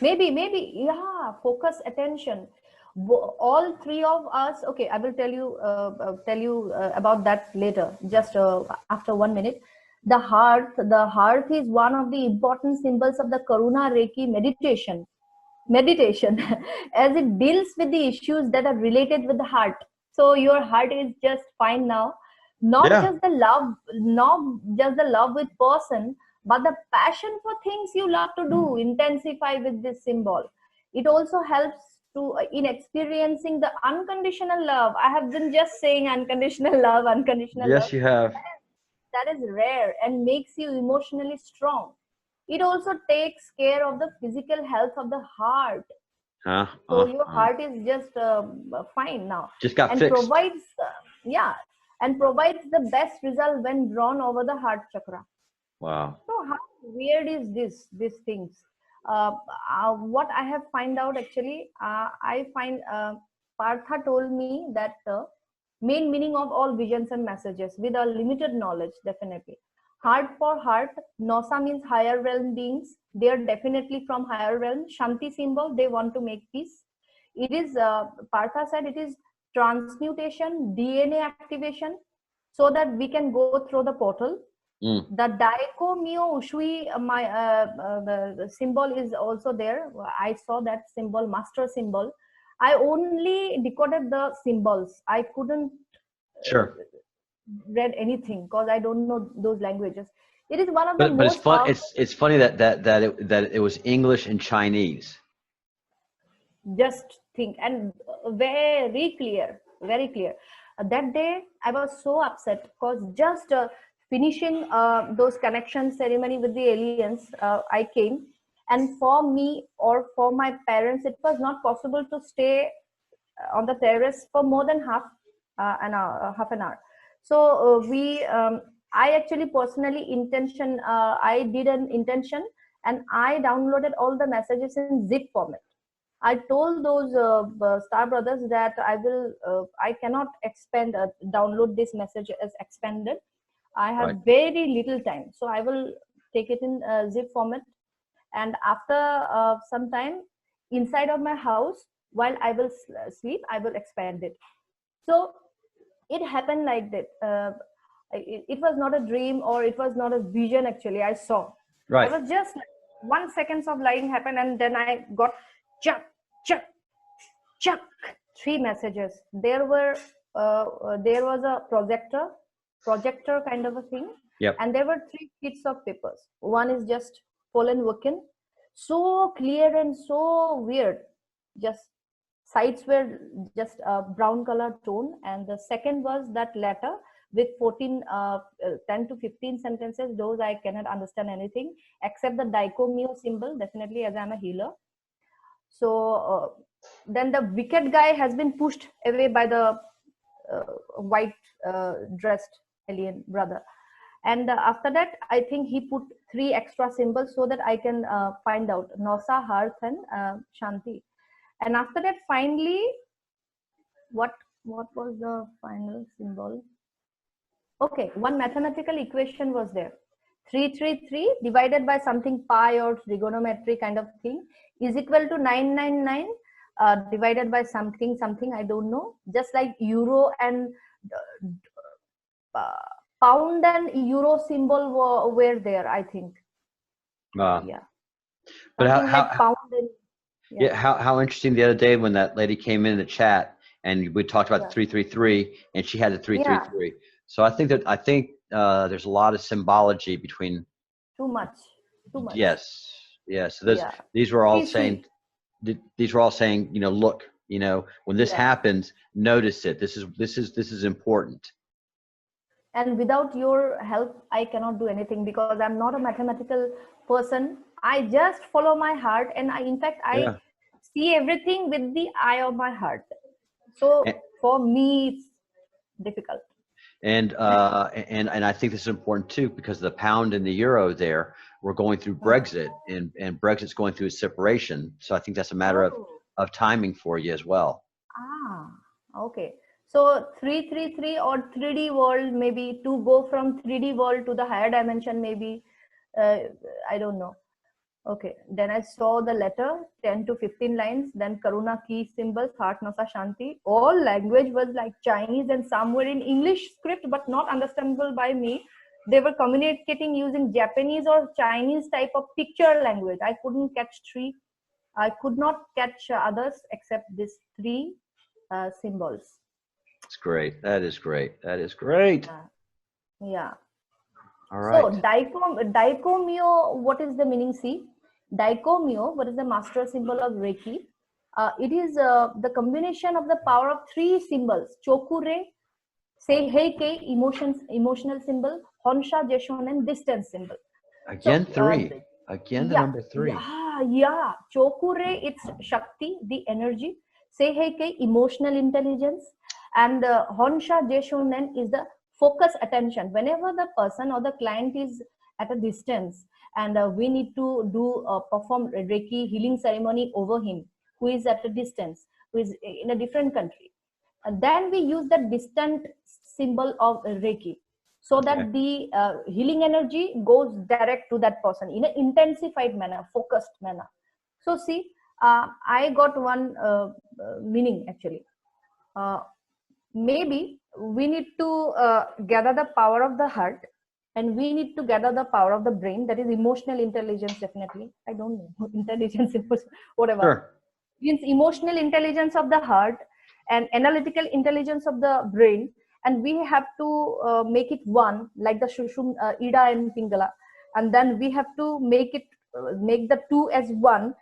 B: Maybe, yeah, focus, attention. All three of us, okay, I will tell you about that later, just after 1 minute. The heart is one of the important symbols of the Karuna Reiki meditation as it deals with the issues that are related with the heart. So your heart is just fine now, not
A: Yeah.
B: just the love, not just the love with person, but the passion for things you love to do intensify with this symbol. It also helps to in experiencing the unconditional love. I have been just saying unconditional love
A: Yes, you have.
B: that is rare and makes you emotionally strong. It also takes care of the physical health of the heart. So your heart is just fine now,
A: Just got
B: and
A: fixed.
B: provides and provides the best result when drawn over the heart chakra.
A: Wow.
B: So how weird is these things? What I have find out actually, I find Partha told me that main meaning of all visions and messages with a limited knowledge, definitely. Heart for heart, Nosa means higher realm beings. They are definitely from higher realm. Shanti symbol, they want to make peace. It is, Partha said, it is transmutation, DNA activation, so that we can go through the portal.
A: Mm.
B: The Daiko Mio Ushui, the symbol is also there. I saw that symbol, master symbol. I only decoded the symbols. I couldn't
A: Sure.
B: read anything because I don't know those languages. It is one of the
A: But it's
B: most
A: fun.
B: powerful.
A: It's funny that it was English and Chinese.
B: Just think, and very clear, very clear. That day I was so upset because just finishing those connection ceremony with the aliens, I came, and for me or for my parents it was not possible to stay on the terrace for more than half an hour. So I actually personally I did an intention, and I downloaded all the messages in zip format. I told those Star Brothers that I cannot download this message as expanded. I have
A: Right.
B: very little time, so I will take it in zip format. And after some time, inside of my house, while I will sleep, I will expand it. So it happened like that. It was not a dream, or it was not a vision. Actually, I saw.
A: Right.
B: I was just 1 second of lighting happened, and then I got chuck, chuck, chuck, 3 messages. There was a projector kind of a thing.
A: Yep.
B: And there were 3 sheets of papers. One is just Poland Woken, so clear and so weird. Just sides were just a brown color tone, and the second was that letter with 10 to 15 sentences. Those I cannot understand anything except the dicomio symbol, definitely, as I'm a healer. So then the wicked guy has been pushed away by the white dressed alien brother. And after that, I think he put 3 extra symbols so that I can find out Nosa, Hearth, and Shanti. And after that, finally, what was the final symbol? Okay, one mathematical equation was there. 333 divided by something pi or trigonometry kind of thing is equal to 999 divided by something I don't know. Just like euro and pound and euro symbol were there, I think. Yeah.
A: But
B: something like pound and,
A: yeah, how interesting the other day when that lady came in the chat and we talked about the 333 and she had the 333. So I think there's a lot of symbology between. Too much. Yes. So these were all saying, you know, look, you know, when this happens, notice it. This is important.
B: And without your help, I cannot do anything because I'm not a mathematical person. I just follow my heart, and I see everything with the eye of my heart. So for me, it's difficult.
A: And I think this is important too, because the pound and the euro there, we're going through Brexit, and Brexit's going through a separation. So I think that's a matter of timing for you as well.
B: Okay. So 333 or 3D world, maybe to go from 3D world to the higher dimension, maybe, I don't know. Okay, then I saw the letter, 10 to 15 lines, then Karuna key symbols, Heart, Nasa, Shanti. All language was like Chinese, and some were in English script, but not understandable by me. They were communicating using Japanese or Chinese type of picture language. I couldn't catch 3. I could not catch others except these 3 symbols.
A: That's great. That is great. That is great.
B: Yeah.
A: All right.
B: So dicomio, what is the meaning? See, dicomio, what is the master symbol of Reiki? It is the combination of the power of 3 symbols: Chokure, Seihei, emotional symbol, Honsha, Jeshonen, distance symbol.
A: Again, 3. Again, the number 3.
B: Yeah. Chokure, it's Shakti, the energy. Seihei, emotional intelligence. And Honsha, Jeshonen is the focus attention. Whenever the person or the client is at a distance, and we need to perform Reiki healing ceremony over him, who is at a distance, who is in a different country, and then we use the distant symbol of Reiki, so that the healing energy goes direct to that person in an intensified manner, focused manner. So see, I got one meaning actually. Maybe we need to gather the power of the heart, and we need to gather the power of the brain, that is emotional intelligence. Definitely, I don't know, intelligence, whatever.
A: Sure.
B: Means emotional intelligence of the heart and analytical intelligence of the brain, and we have to make it one, like the Ida and Pingala, and then we have to make the 2 as 1,